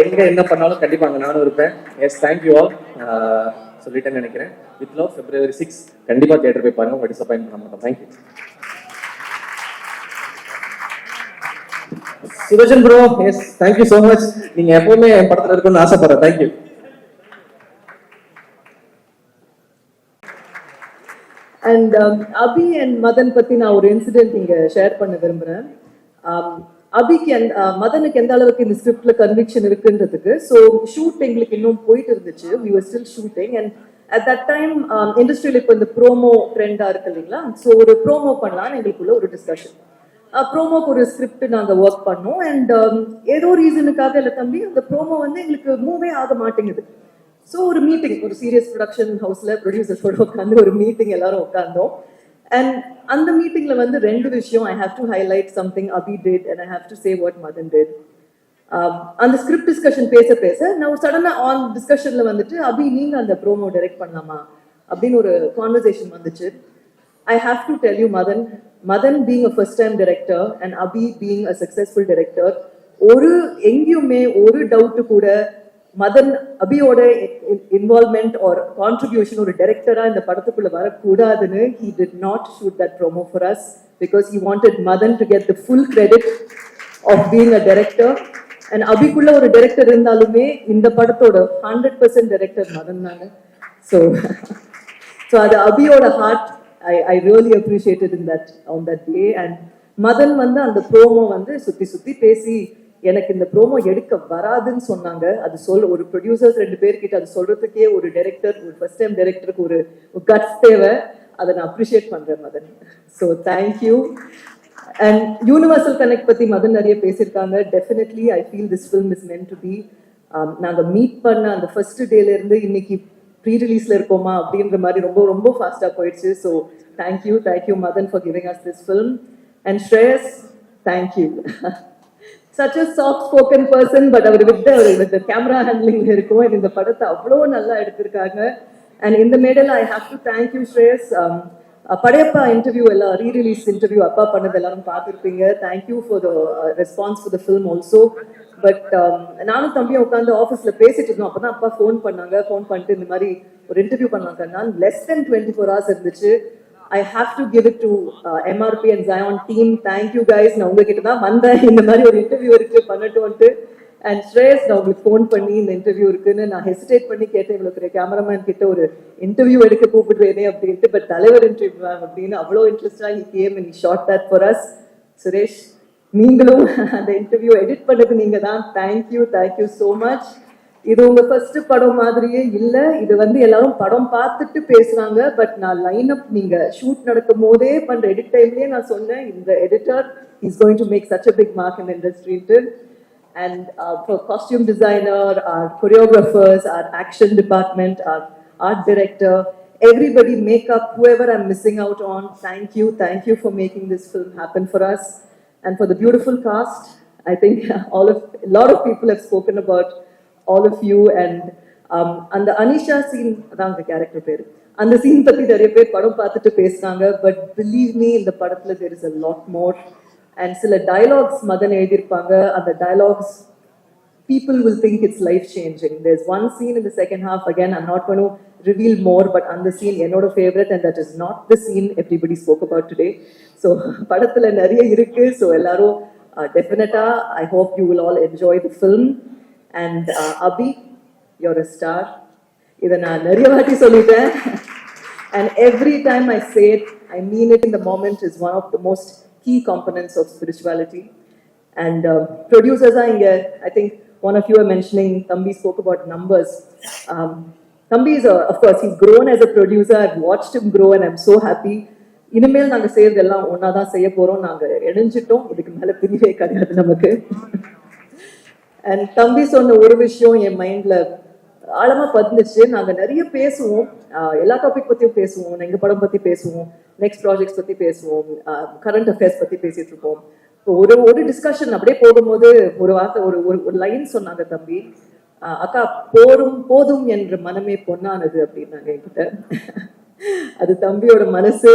என்ன பண்ணாலும் கண்டிப்பா அங்கே நானும் இருப்பேன். Yes, thank you all. சொல்லிட்டேன்னு நினைக்கிறேன். வித் லவ் February 6 கண்டிப்பா தியேட்டர் போய் பாருங்க, உங்க டிசப்பாயின்ட் பண்ண மாட்டோம். Thank you. Sudarshan bro, yes thank you so much. நீங்க எப்பவுமே என் படத்துல இருக்கணும்னு ஆசைப்படுறேன். Thank you. And Abhi and Madan பத்தி நான் ஒரு இன்சிடென்ட் இங்க ஷேர் பண்ண விரும்புறேன். அபிக்கு மதனுக்கு எந்த அளவுக்கு இந்த ஸ்கிரிப்ட்ல கன்விக்ஷன் இருக்குன்றதுக்கு. ஸோ ஷூட் எங்களுக்கு இன்னும் போயிட்டு இருந்துச்சு. we were still shooting and at that time இண்டஸ்ட்ரியில இப்போ இந்த ப்ரோமோ ட்ரெண்டா இருக்கு இல்லைங்களா. ஸோ ஒரு ப்ரோமோ பண்ணலான்னு எங்களுக்குள்ள ஒரு டிஸ்கஷன். ப்ரோமோக்கு ஒரு ஸ்கிரிப்ட் நாங்க ஒர்க் பண்ணோம். அண்ட் ஏதோ ரீசனுக்காக இல்லை தம்பி, அந்த ப்ரோமோ வந்து எங்களுக்கு மூவே ஆக மாட்டேங்குது. ஸோ ஒரு மீட்டிங், ஒரு சீரியஸ் ப்ரொடக்ஷன் ஹவுஸ்ல ப்ரொடியூசர்ஸோட உட்காந்து ஒரு மீட்டிங் எல்லாரும் உட்காந்தோம். அண்ட் அந்த மீட்டிங்ல வந்து ரெண்டு விஷயம் I have to highlight something Abhi did and I have to say what Madan did. அந்த ஸ்கிரிப்ட் டிஸ்கஷன் பேச நான் ஒரு சடனா ஆன் டிஸ்கஷன்ல வந்துட்டு அபி நீங்க அந்த ப்ரோமோ டைரக்ட் பண்ணலாமா அப்படின்னு ஒரு கான்வர்சேஷன் வந்துச்சு. I have to tell you, Madan being a first-time director and Abhi being a successful director, ஒரு எங்கேயுமே ஒரு டவுட் கூட மதன் அபியோட இன்வால்மெண்ட் ஆர் கான்ட்ரிபியூஷன் ஒரு டைரக்டரா இந்த படத்துக்குள்ள வரக்கூடாதுன்னு he did not shoot that promo for us because he wanted Madan to get the full credit of being a director. And அபிக்குள்ள ஒரு director இருந்தாலுமே இந்த படத்தோட 100% டைரக்டர் மதன் தாங்க. So அது அபியோட heart I really appreciated on that day. And Madhan வந்து அந்த promo வந்து சுத்தி பேசி எனக்கு இந்த ப்ரோமோ எடுக்க வராதுன்னு சொன்னாங்க. அது ஒரு ப்ரொடியூசர்ஸ் 2 பேர்கிட்ட அது சொல்றதுக்கே ஒரு டைரக்டர், ஒரு ஃபர்ஸ்ட் டைம் டைரக்டருக்கு ஒரு கட்ஸ் தேவை. அதை நான் அப்ரிஷியேட் பண்றேன் Madan. So thank you. And universal connect பத்தி மதன் நிறைய பேசியிருக்காங்க. Definitely I feel this film is meant to be. நாங்க மீட் பண்ண அந்த ஃபர்ஸ்ட் டேல இருந்து இன்னைக்கு ப்ரீ ரிலீஸ்ல இருக்கோமா அப்படின்ற மாதிரி ரொம்ப ரொம்ப ஃபாஸ்டா போயிடுச்சு. So thank you Madan for giving us this film. And Shreyas, thank you. Such a soft-spoken person, but அவர் with the camera handling இருக்கும். இந்த படத்தை அவ்வளோ நல்லா எடுத்திருக்காங்க. And in the middle, I have to thank you, Shreyas. Padayappa interview எல்லாம் ரீ-ரிலீஸ் இன்டர்வியூ அப்பா பண்ணது எல்லாரும் பார்த்துருப்பீங்க. Thank you for the response for the film also. But நானும் தம்பியும் உட்காந்து ஆஃபீஸில் பேசிட்டு இருந்தோம். அப்போ தான் அப்பா ஃபோன் பண்ணிட்டு இந்த மாதிரி ஒரு இன்டர்வியூ பண்ணாங்க. less than 24 hours இருந்துச்சு. I have to give it to MRP and Zion team. Thank you guys. நான் உங்ககிட்ட தான் வந்தேன் இந்த மாதிரி ஒரு இன்டர்வியூ இருக்கு பண்ணட்டும்ட்டு. அண்ட் ஸ்ரேயஸ், நான் உங்களுக்கு ஃபோன் பண்ணி இந்த இன்டர்வியூ இருக்குன்னு நான் ஹெசிடேட் பண்ணி கேட்டேன். இவ்வளோ கேமராமேன் கிட்ட ஒரு இன்டர்வியூ எடுக்க கூப்பிடுறேனே அப்படின்ட்டு. பட் தலைவர் இன்டர்வியூ அப்படின்னு அவ்வளோ இன்ட்ரெஸ்டா he came and he shot that for us. Suresh, நீங்களும் அந்த இன்டர்வியூ எடிட் பண்ணது நீங்க தான். Thank you so much. இது உங்க ஃபர்ஸ்ட் படம் மாதிரியே இல்ல. இது வந்து எல்லாரும் படம் பார்த்துட்டு பேசுறாங்க. பட் நான் லைன் அப் நீங்க ஷூட் நடக்கும் போதே பண்ற எடிட் டைம்லயே நான் சொன்னேன், இந்த editor is going to make such a big mark in industry. And for costume designer, or choreographers, or action department, or art director, everybody, makeup, whoever I'm missing out on, thank you for making this film happen for us. And for the beautiful cast, I think a lot of people have spoken about all of you. And அந்த Anisha scene தான் அந்த character பேரு. அந்த scene பத்தி நிறைய பேர் படம் பார்த்துட்டு பேசுறாங்க. பட் பிலீவ் மீ, இந்த படத்துல there is a lot more. And சில டயலாக்ஸ் மதன் எழுதியிருப்பாங்க. அந்த dialogues people will think it's life changing. There's one scene in the second half, again I'm not going to reveal more, but on the scene என்னோட favorite, and that is not the scene everybody spoke about today. So படத்துல நிறைய இருக்கு. So எல்லாரும் definitely, I hope you will all enjoy the film. And Abhi, you're a star. இதை நான் நிறைய வாட்டி சொல்லிட்டேன். And every time I say it, I mean it in the moment. Is one of the most key components of spirituality. And producers are here. I think one of you are mentioning, Thambi spoke about numbers. Thambi is, of course, he's grown as a producer. I've watched him grow and I'm so happy. இனிமேல் நாங்கள் செய்யறதெல்லாம் ஒன்னா தான் செய்ய போறோம். நாங்கள் இணைஞ்சிட்டோம். இதுக்கு மேல பிரிவே கிடையாது நமக்கு. அண்ட் தம்பி சொன்ன ஒரு விஷயம் என் மைண்ட்ல ஆழமா பதிஞ்சிச்சு. நாங்க நிறைய பேசுவோம், எல்லா டாபிக் பத்தியும் பேசுவோம், எங்க படம் பத்தி பேசுவோம், நெக்ஸ்ட் ப்ராஜெக்ட்ஸ் பத்தி பேசுவோம், கரண்ட் அஃபேர்ஸ் பத்தி பேசிட்டு இருப்போம். ஒரு டிஸ்கஷன் அப்படியே போகும்போது ஒரு வார்த்தை, ஒரு லைன் சொன்னாங்க தம்பி, அக்கா போதும் என்ற மனமே பொன்னானது அப்படின்னாங்க என்கிட்ட. அது தம்பியோட மனசு.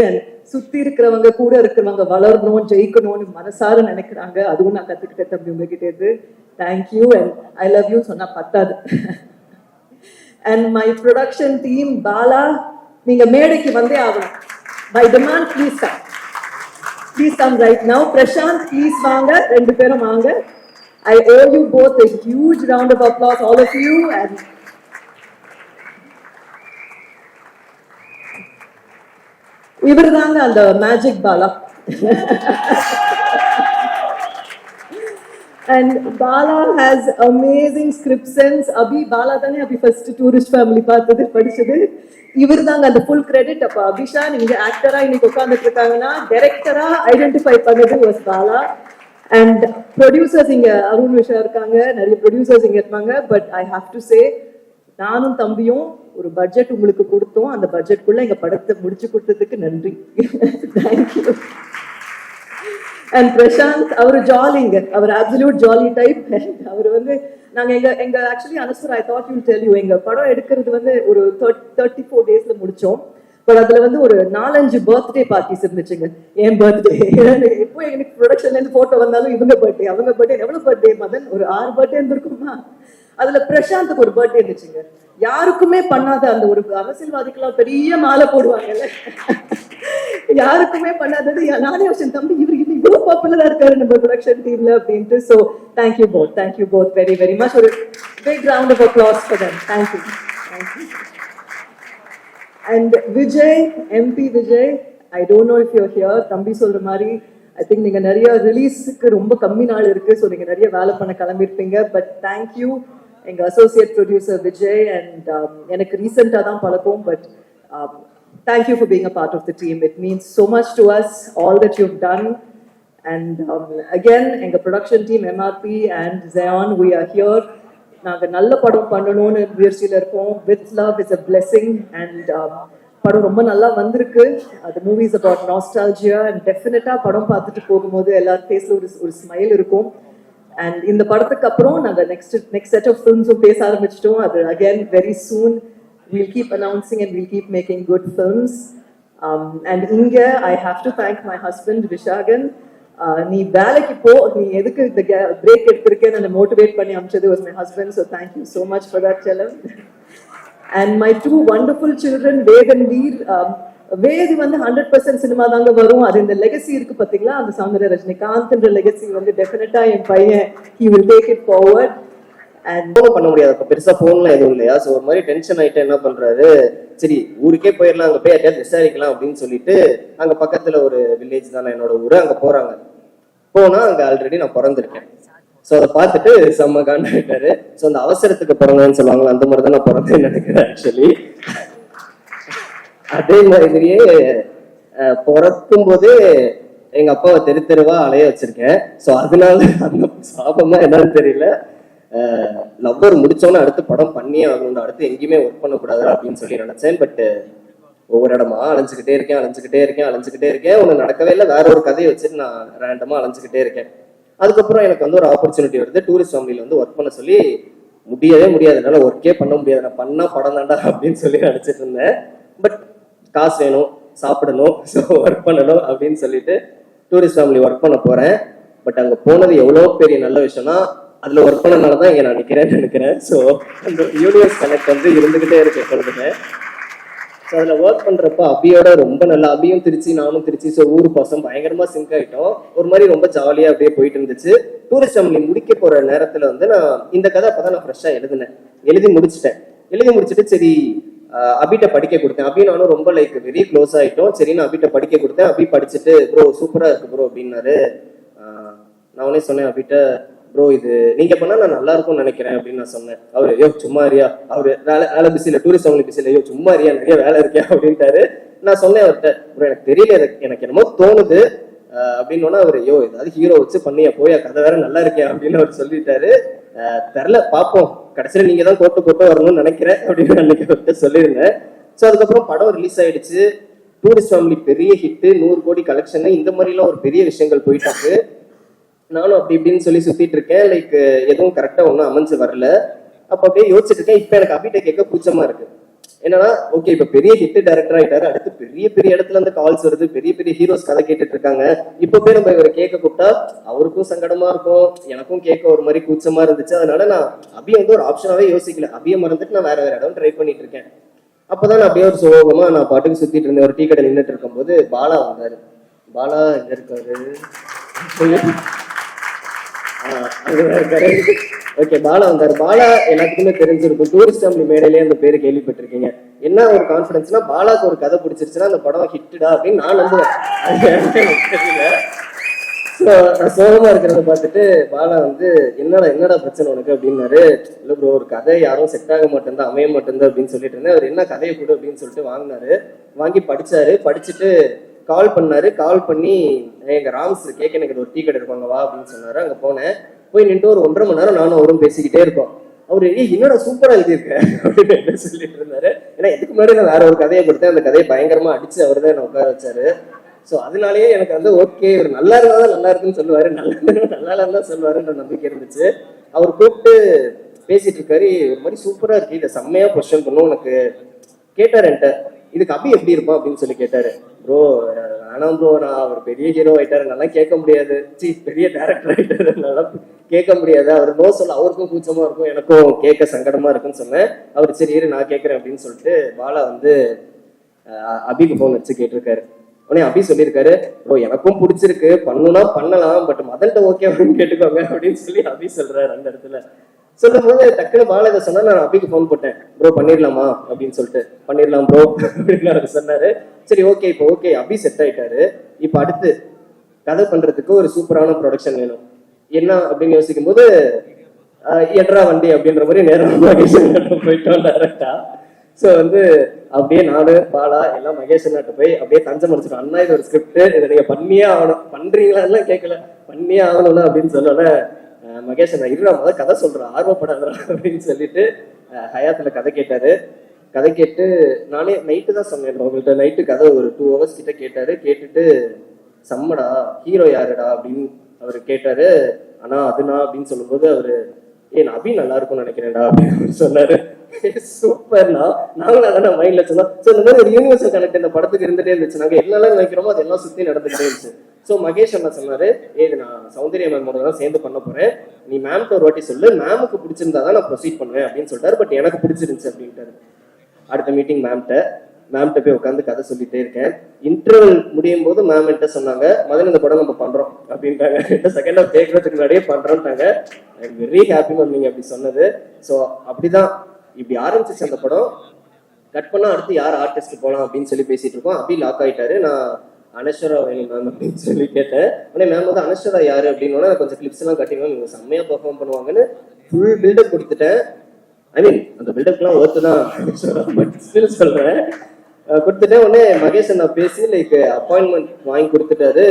சுத்தி இருக்கிறவங்க கூட இருக்கிறவங்க வளரணும், ஜெயிக்கணும்னு மனசார நினைக்கிறாங்க. அதுவும் நான் கத்துக்கிட்டேன் தம்பி உங்ககிட்ட இருந்து. Thank you and I love you சொன்னா பத்தாது. And my production team, Bala, நீங்க மேடைக்கு வந்தே ஆகணும். By demand please come right now. Prashanth, please வாங்க, 2 பேரும் வாங்க. I owe you both a huge round of applause, all of you. And இவர்தாங்க அந்த magic Bala. And Bala has amazing script sense. Abhi Bala தானே அபி first tourist family பார்த்தது படிச்சது. இவர்தாங்க அந்த full credit. அப்ப அபிஷா நீங்க ஆக்டரா இன்னைக்கு உட்கார்ந்துட்டு இருக்காங்கன்னா டைரக்டரா ஐடென்டிஃபை பண்ணது was Bala. And producers இங்க அருண் விஷா இருக்காங்க, நிறைய ப்ரொடியூசர்ஸ் இங்க இருப்பாங்க. பட் ஐ ஹாவ் டு சே, நானும் தம்பியும் ஒரு பட்ஜெட் உங்களுக்கு கொடுத்தோம். அந்த பட்ஜெட்குள்ள எங்க படத்தை முடிச்சு கொடுத்ததுக்கு நன்றி. தேங்க்யூ. அண்ட் பிரசாந்த், அவர் ஜாலிங்க, அவர் அப்சல்யூட் ஜாலி டைப். அவர் வந்து நாங்க எங்க actually Anaswar, I thought you tell you, எங்க படம் எடுக்கிறது வந்து ஒரு 34 daysல முடிச்சோம். பட் அதுல வந்து ஒரு 4-5 பர்த்டே பார்ட்டிஸ் இருந்துச்சுங்க. என் பர்த்டே இப்போ எனக்கு ப்ரொடக்ஷன்ல இருந்து போட்டோ வந்தாலும் இவங்க பர்த்டே அவங்க பர்த்டே எவ்வளவு பர்த்டே மதன் ஒரு 6 பர்த்டே இருந்திருக்குமா. அதுல பிரசாந்துக்கு ஒரு பர்த்டே இருந்துச்சுங்க. யாருக்குமே பண்ணாத அந்த ஒரு அரசியல்வாதிக்கெல்லாம் பெரிய மாலை போடுவாங்கல்ல, யாருக்குமே பண்ணாதது நானே யோசிச்சேன், தம்பி இவர் இன்னும் இவ்வளவு பாப்புலரா இருக்காரு நம்ம ப்ரொடக்ஷன் டீம்ல அப்படின்ட்டு. So thank you both very very much. ஒரு big round of applause for them. Thank you. And Vijay, MP Vijay, I don't know if you hear. தம்பி சொல்ற மாதிரி ஐ திங்க் நீங்க நிறைய ரிலீஸுக்கு ரொம்ப கம்மி நாள் இருக்கு, ஸோ நீங்க நிறைய வேலை பண்ண கிளம்பிருப்பீங்க. பட் தேங்க்யூ எங்க அசோசியேட் ப்ரொடியூசர் விஜய். அண்ட் எனக்கு ரீசெண்டா தான் பழக்கம், but thank you for being a part of the team. It means so much to us, all that you've done. And again, enga production team MRP and Zion, we are here. நாங்க நல்ல படம் பண்ணணும்னு முயற்சியில இருக்கோம். With love is a blessing. And படம் ரொம்ப நல்லா வந்திருக்கு. The movie is about nostalgia and definitely படம் பார்த்துட்டு போகும்போது எல்லார் ஃபேஸ்ல ஒரு ஸ்மைல் இருக்கும். And இந்த படத்துக்கு அப்புறம் நாங்க next set of films பேச ஆரம்பிச்சிட்டோம். அது again very soon we'll keep announcing and we'll keep making good films. And Inge, I have to thank my husband Vishagan. நீ வேலைக்கு போ, நீ எதுக்கு இந்த பிரேக் எடுத்திருக்கேன்னு மோட்டிவேட் பண்ணி அமிச்சது was my husband. So thank you so much for that, Chelam. And my 2 wonderful children, Ved and Veer. வேதி வந்து 100% cinema தாங்க வரும். அது இந்த லெகசி இருக்கு பாத்தீங்களா, அந்த சௌந்தர்ய ரஜினிகாந்த்ன்ற லெகசி வந்து டெஃபினட்டா என் பையன் he will take it forward. And பண்ண முடியாது, அப்ப பெருசா போன்லாம் எதுவும் இல்லையா. ஸோ ஒரு மாதிரி டென்ஷன் ஆயிட்டு என்ன பண்றாரு, சரி ஊருக்கே போயிடலாம், அங்க போய் யாரையாவது விசாரிக்கலாம் அப்படின்னு சொல்லிட்டு அங்க பக்கத்துல ஒரு வில்லேஜ் தானே என்னோட ஊரு, அங்க போறாங்க. போனா அங்க ஆல்ரெடி நான் பிறந்திருக்கேன். ஸோ அதை பார்த்துட்டு செம்ம காண்டாயிட்டாரு. ஸோ அந்த அவசரத்துக்கு பிறந்தேன்னு சொல்லுவாங்களா, அந்த மாதிரி தான் நான் பிறந்தேன்னு நினைக்கிறேன் ஆக்சுவலி. அதே மாதிரியே பிறக்கும் போதே எங்க அப்பாவை தெருவா அலைய வச்சிருக்கேன். ஸோ அதனால அந்த சாபமா என்னன்னு தெரியல, லவ்வர் முடிச்சோன்னு அடுத்து படம் பண்ணியே ஆகணும், அடுத்து எங்கேயுமே ஒர்க் பண்ணக்கூடாது அப்படின்னு சொல்லி நினைச்சேன். பட் ஒவ்வொரு இடமா அலைஞ்சுக்கிட்டே இருக்கேன். ஒன்று நடக்கவே இல்லை, வேற ஒரு கதையை வச்சுட்டு நான் ரேண்டமா அலைஞ்சுக்கிட்டே இருக்கேன். அதுக்கப்புறம் எனக்கு வந்து ஒரு ஆப்பர்ச்சுனிட்டி வருது, டூரிஸ்ட் ஃபேமிலியில வந்து ஒர்க் பண்ண சொல்லி. முடியவே முடியாது, என்னால ஒர்க்கே பண்ண முடியாது, நான் பண்ணா படம் தாண்டா அப்படின்னு சொல்லி நினைச்சிட்டு இருந்தேன். பட் காசு வேணும், சாப்பிடணும், ஸோ ஒர்க் பண்ணணும் அப்படின்னு சொல்லிட்டு டூரிஸ்ட் ஃபேமிலி ஒர்க் பண்ண போறேன். பட் அங்க போனது எவ்வளோ பெரிய நல்ல விஷயம்னா, அதுல ஒர்க் பண்ணனால தான் இங்க நான் நினைக்கிறேன். ஸோ அந்த யூனிவர்ஸ் கனெக்ட் வந்து இருந்துகிட்டே இருக்கு எப்பொழுதுமே. ஸோ அதுல ஒர்க் பண்றப்ப அபியோட ரொம்ப நல்லா, அபியும் திருச்சி நானும் திருச்சி, ஸோ ஊர் பாசம் பயங்கரமா சிங்க் ஆயிட்டோம். ஒரு மாதிரி ரொம்ப ஜாலியா அப்படியே போயிட்டு இருந்துச்சு. டூரிஸ்ட் ஃபேமிலி முடிக்க போற நேரத்துல வந்து நான் இந்த கதை அப்பதான் நான் ஃப்ரெஷ்ஷா எழுதி முடிச்சுட்டு சரி அபிட்ட படிக்க கொடுத்தேன். அபி நானும் ரொம்ப லைக் வெரி க்ளோஸ் ஆயிட்டோம். சரி நான் அபிட்ட படிக்க கொடுத்தேன். அபி படிச்சுட்டு ப்ரோ சூப்பரா இருக்கு ப்ரோ அப்படின்னாரு. நான் உடனே சொன்னேன் அபிட்ட, ப்ரோ இது நீங்க பண்ணா நான் நல்லா இருக்கும்னு நினைக்கிறேன் அப்படின்னு நான் சொன்னேன். அவரு ஐயோ சும்மா அறியா, அவரு வேலை பிஸியில, டூரிஸ்ட் ஃபேமிலி பிஸியில, ஐயோ சும்மா அறியா நிறைய வேலை இருக்கியா அப்படின்ட்டாரு. நான் சொன்னேன் அவர்கிட்ட, ப்ரோ எனக்கு தெரியல, எனக்கு என்னமோ தோணுது அப்படின்னு. அவரு ஐயோ ஏதாவது ஹீரோ வச்சு பண்ணியா, போயா கதை வேற நல்லா இருக்கியா அப்படின்னு அவர் சொல்லிட்டாரு. தெரில பாப்போம், கடைசியில நீங்க தான் கோட்டு வரணும்னு நினைக்கிறேன் அப்படின்னு அன்னைக்கு அவர்கிட்ட சொல்லியிருந்தேன். ஸோ அதுக்கப்புறம் படம் ரிலீஸ் ஆயிடுச்சு. டூரிஸ்ட் ஃபேமிலி பெரிய ஹிட், 100 கோடி கலெக்ஷன், இந்த மாதிரிலாம் ஒரு பெரிய விஷயங்கள் போயிட்டு இருக்கு. நானும் அப்படி இப்படின்னு சொல்லி சுத்திட்டு இருக்கேன். லைக் எதுவும் கரெக்டா ஒன்றும் அமைஞ்சு வரல. அப்ப அப்படியே யோசிச்சுட்டு இருக்கேன். இப்ப எனக்கு அபிட்ட கேட்க கூச்சமா இருக்கு. என்னன்னா ஓகே இப்ப பெரிய ஹிட் டைரக்டர் ஆயிட்டாரு, அடுத்து பெரிய பெரிய இடத்துல இருந்து கால்ஸ் வருது, பெரிய பெரிய ஹீரோஸ் கதை கேட்டுட்டு இருக்காங்க. இப்ப போய் நம்ம இவரை கேட்க கூப்பிட்டா அவருக்கும் சங்கடமா இருக்கும், எனக்கும் கேட்க ஒரு மாதிரி கூச்சமா இருந்துச்சு. அதனால நான் அபியை வந்து ஒரு ஆப்ஷனாவே யோசிக்கல. அபியை மறந்துட்டு நான் வேற இடம் ட்ரை பண்ணிட்டு இருக்கேன். அப்பதான் நான் அப்படியே ஒரு சோகமா நான் பாட்டுக்கு சுத்திட்டு இருந்தேன். ஒரு டீ கடை நின்றுட்டு இருக்கும் போது பாலா வந்தாரு. பாலா எங்க இருக்காரு? ஓகே பாலா வந்தாரு. பாலா எல்லாத்துக்குமே தெரிஞ்சிருக்கும், டூரிஸ்ட் ஃபேமிலி மேடையிலேயே அந்த பேரு கேள்விப்பட்டிருக்கீங்க. என்ன ஒரு கான்ஃபிடன்ஸ்னா, பாலாக்கு ஒரு கதை பிடிச்சிருச்சுன்னா அந்த படம் ஹிட்டுடா அப்படின்னு நான் நம்புவேன். தெரியல. நான் சோகமா இருக்கிறத பார்த்துட்டு பாலா வந்து என்னடா பிரச்சனை உனக்கு அப்படின்னாரு. இல்ல ப்ரோ ஒரு கதை யாரும் செட் ஆக மாட்டேன், அமைய மாட்டேன் அப்படின்னு சொல்லிட்டு இருந்தேன். அவர் என்ன கதையை கொடு அப்படின்னு சொல்லிட்டு வாங்கினாரு. வாங்கி படிச்சாரு. படிச்சுட்டு கால் பண்ணாரு. கால் பண்ணி எங்க ராம்ஸ் கேட்க எனக்கு ஒரு டீ கடை இருப்பாங்க வா அப்படின்னு சொன்னாரு. அங்க போனேன். போய் நின்று ஒரு 1.5 மணி நேரம் நானும் அவரும் பேசிக்கிட்டே இருக்கோம். அவரு என்னடா சூப்பரா எழுதியிருக்க அப்படின்னு என்ன சொல்லிட்டு இருந்தாரு. ஏன்னா இதுக்கு முன்னாடி நான் வேற ஒரு கதையை கொடுத்தேன். அந்த கதையை பயங்கரமா அடிச்சு அவர் தான் என்ன உட்கார வச்சாரு. ஸோ அதனாலேயே எனக்கு வந்து ஓகே இவர் நல்லா இருந்தாதான் நல்லா இருக்குன்னு சொல்லுவாரு, நல்லா இருந்தா சொல்லுவாருன்ற நம்பிக்கை இருந்துச்சு. அவர் கூப்பிட்டு பேசிட்டு இருக்காரு. ஒரு மாதிரி சூப்பரா இருக்கு, இதை செம்மையா கொஸ்டின் பண்ணும் உனக்கு கேட்டார் என்கிட்ட. இதுக்கு அபி எப்படி இருப்பான் அப்படின்னு சொல்லி கேட்டாரு. ப்ரோ வேணாம் ப்ரோ, நான் அவர் பெரிய ஹீரோ ஆயிட்டாரு, நல்லா கேட்க முடியாது, பெரிய டேரக்டர் ஆயிட்டாரு, நல்லா கேட்க முடியாது, அவர் நோ சொல்ல அவருக்கும் கூச்சமா இருக்கும், எனக்கும் கேட்க சங்கடமா இருக்குன்னு சொன்னேன். அவர் சரி இரு நான் கேட்கறேன் அப்படின்னு சொல்லிட்டு பாலா வந்து அபிக்கு போன் வச்சு கேட்டிருக்காரு. உடனே அபி சொல்லியிருக்காரு, ப்ரோ எனக்கும் பிடிச்சிருக்கு, பண்ணணும்னா பண்ணலாம், பட் மதன்ட்ட ஓகே அப்படின்னு கேட்டுக்கோங்க அப்படின்னு சொல்லி அபி சொல்றாரு. அந்த இடத்துல சொல்லும் போது டக்குனு பாலா இதை சொன்னா நான் அபிக்கு போன் போட்டேன், ப்ரோ பண்ணிடலாமா அப்படின்னு சொல்லிட்டு. பண்ணிடலாம் ப்ரோ அப்படின்னு அவர் சொன்னாரு. சரி ஓகே, இப்போ ஓகே அபி செட் ஆயிட்டாரு, இப்போ அடுத்து கதை பண்றதுக்கு ஒரு சூப்பரான ப்ரொடக்ஷன் வேணும் என்ன அப்படின்னு யோசிக்கும் போது எட்ரா வண்டி அப்படின்ற மாதிரி நேரம் போயிட்டோம் டைரக்டா. ஸோ வந்து அப்படியே நானு பாலா எல்லாம் மகேஷ் அண்ணாட்ட போய் அப்படியே தஞ்சம் முடிச்சிடும். அண்ணா இது ஒரு ஸ்கிரிப்ட், இதை நீங்க பண்ணியே ஆகணும், பண்றீங்களான்லாம் கேட்கல, பண்ணியே ஆகணும்னா அப்படின்னு சொன்னோட மகேஷ் அண்ணா இருடா முதல் கதை சொல்றான் ஆர்வப்படாதா அப்படின்னு சொல்லிட்டு ஹயாத்துல கதை கேட்டாரு. கதை கேட்டு நானே நைட்டு தான் சொன்னேன் உங்கள்கிட்ட, நைட்டு கதை ஒரு 2 hours கிட்ட கேட்டாரு. கேட்டுட்டு செம்மடா ஹீரோ யாருடா அப்படின்னு அவரு கேட்டாரு. ஆனா அதுனா அப்படின்னு சொல்லும்போது அவரு நான் அபி நல்லா இருக்கும்னு நினைக்கிறேன்டா அப்படின்னு சொன்னாரு. சூப்பர்னா நாங்களும் அதான் மைண்ட்ல சொன்னோம். ஸோ இந்த மாதிரி ஒரு யூனிவர்சல் கனெக்ட் இந்த படத்துக்கு இருந்துட்டே இருந்துச்சு. நாங்க என்னெல்லாம் நினைக்கிறோமோ அதெல்லாம் சுத்தி நடந்துகிட்டே இருந்துச்சு. ஸோ மகேஷ் என்ன சொன்னாரு, இது நான் சௌந்தர்யா மேமோட தான் சேர்ந்து பண்ண போறேன், நீ மேம்கிட்ட ஒரு வாட்டி சொல்லு, மேமுக்கு பிடிச்சிருந்தா தான் நான் ப்ரொசீட் பண்ணுவேன் அப்படின்னு சொல்லிட்டாரு. பட் எனக்கு பிடிச்சிருந்துச்சு அப்படின்ட்டாரு. அடுத்த மீட்டிங் மேம்கிட்ட போய் உட்காந்து கதை சொல்லிட்டே இருக்கேன். இன்டர்வல் முடியும் போது மேம் என்கிட்ட சொன்னாங்க, மதன் இந்த படம் நம்ம பண்றோம் அப்படின்ட்டாங்க. செகண்ட் ஹாஃப் கேட்கறதுக்கு முன்னாடியே பண்றோம்ட்டாங்க. I am very happy ma'am நீங்க அப்படி சொன்னது. ஸோ அப்படிதான் இப்படி ஆரம்பிச்சிச்சு அந்த படம். கட் பண்ணா அடுத்து யார் ஆர்டிஸ்ட் போகலாம் அப்படின்னு சொல்லி பேசிட்டு இருக்கோம். அபி லாக் ஆயிட்டாரு. நான் அனஸ்வரா வேணும் மேம் அப்படின்னு சொல்லி கேட்டேன். உடனே மேம் வந்து அனஸ்வரா யாரு அப்படின்னா கொஞ்சம் கிளிப்ஸ் எல்லாம் கட்டிடுவோம், இவங்க செம்மையா பெர்ஃபார்ம் பண்ணுவாங்கன்னு ஃபுல் பில்டப் கொடுத்துட்டேன். ஐ மீன் அந்த பில்டப்லாம் ஒர்த்து தான் சொல்றேன். கொடுத்துட்டேன். உடனே மகேஷ் நான் பேசி லைக் அப்பாயின்மெண்ட் வாங்கி கொடுத்துட்டாரு.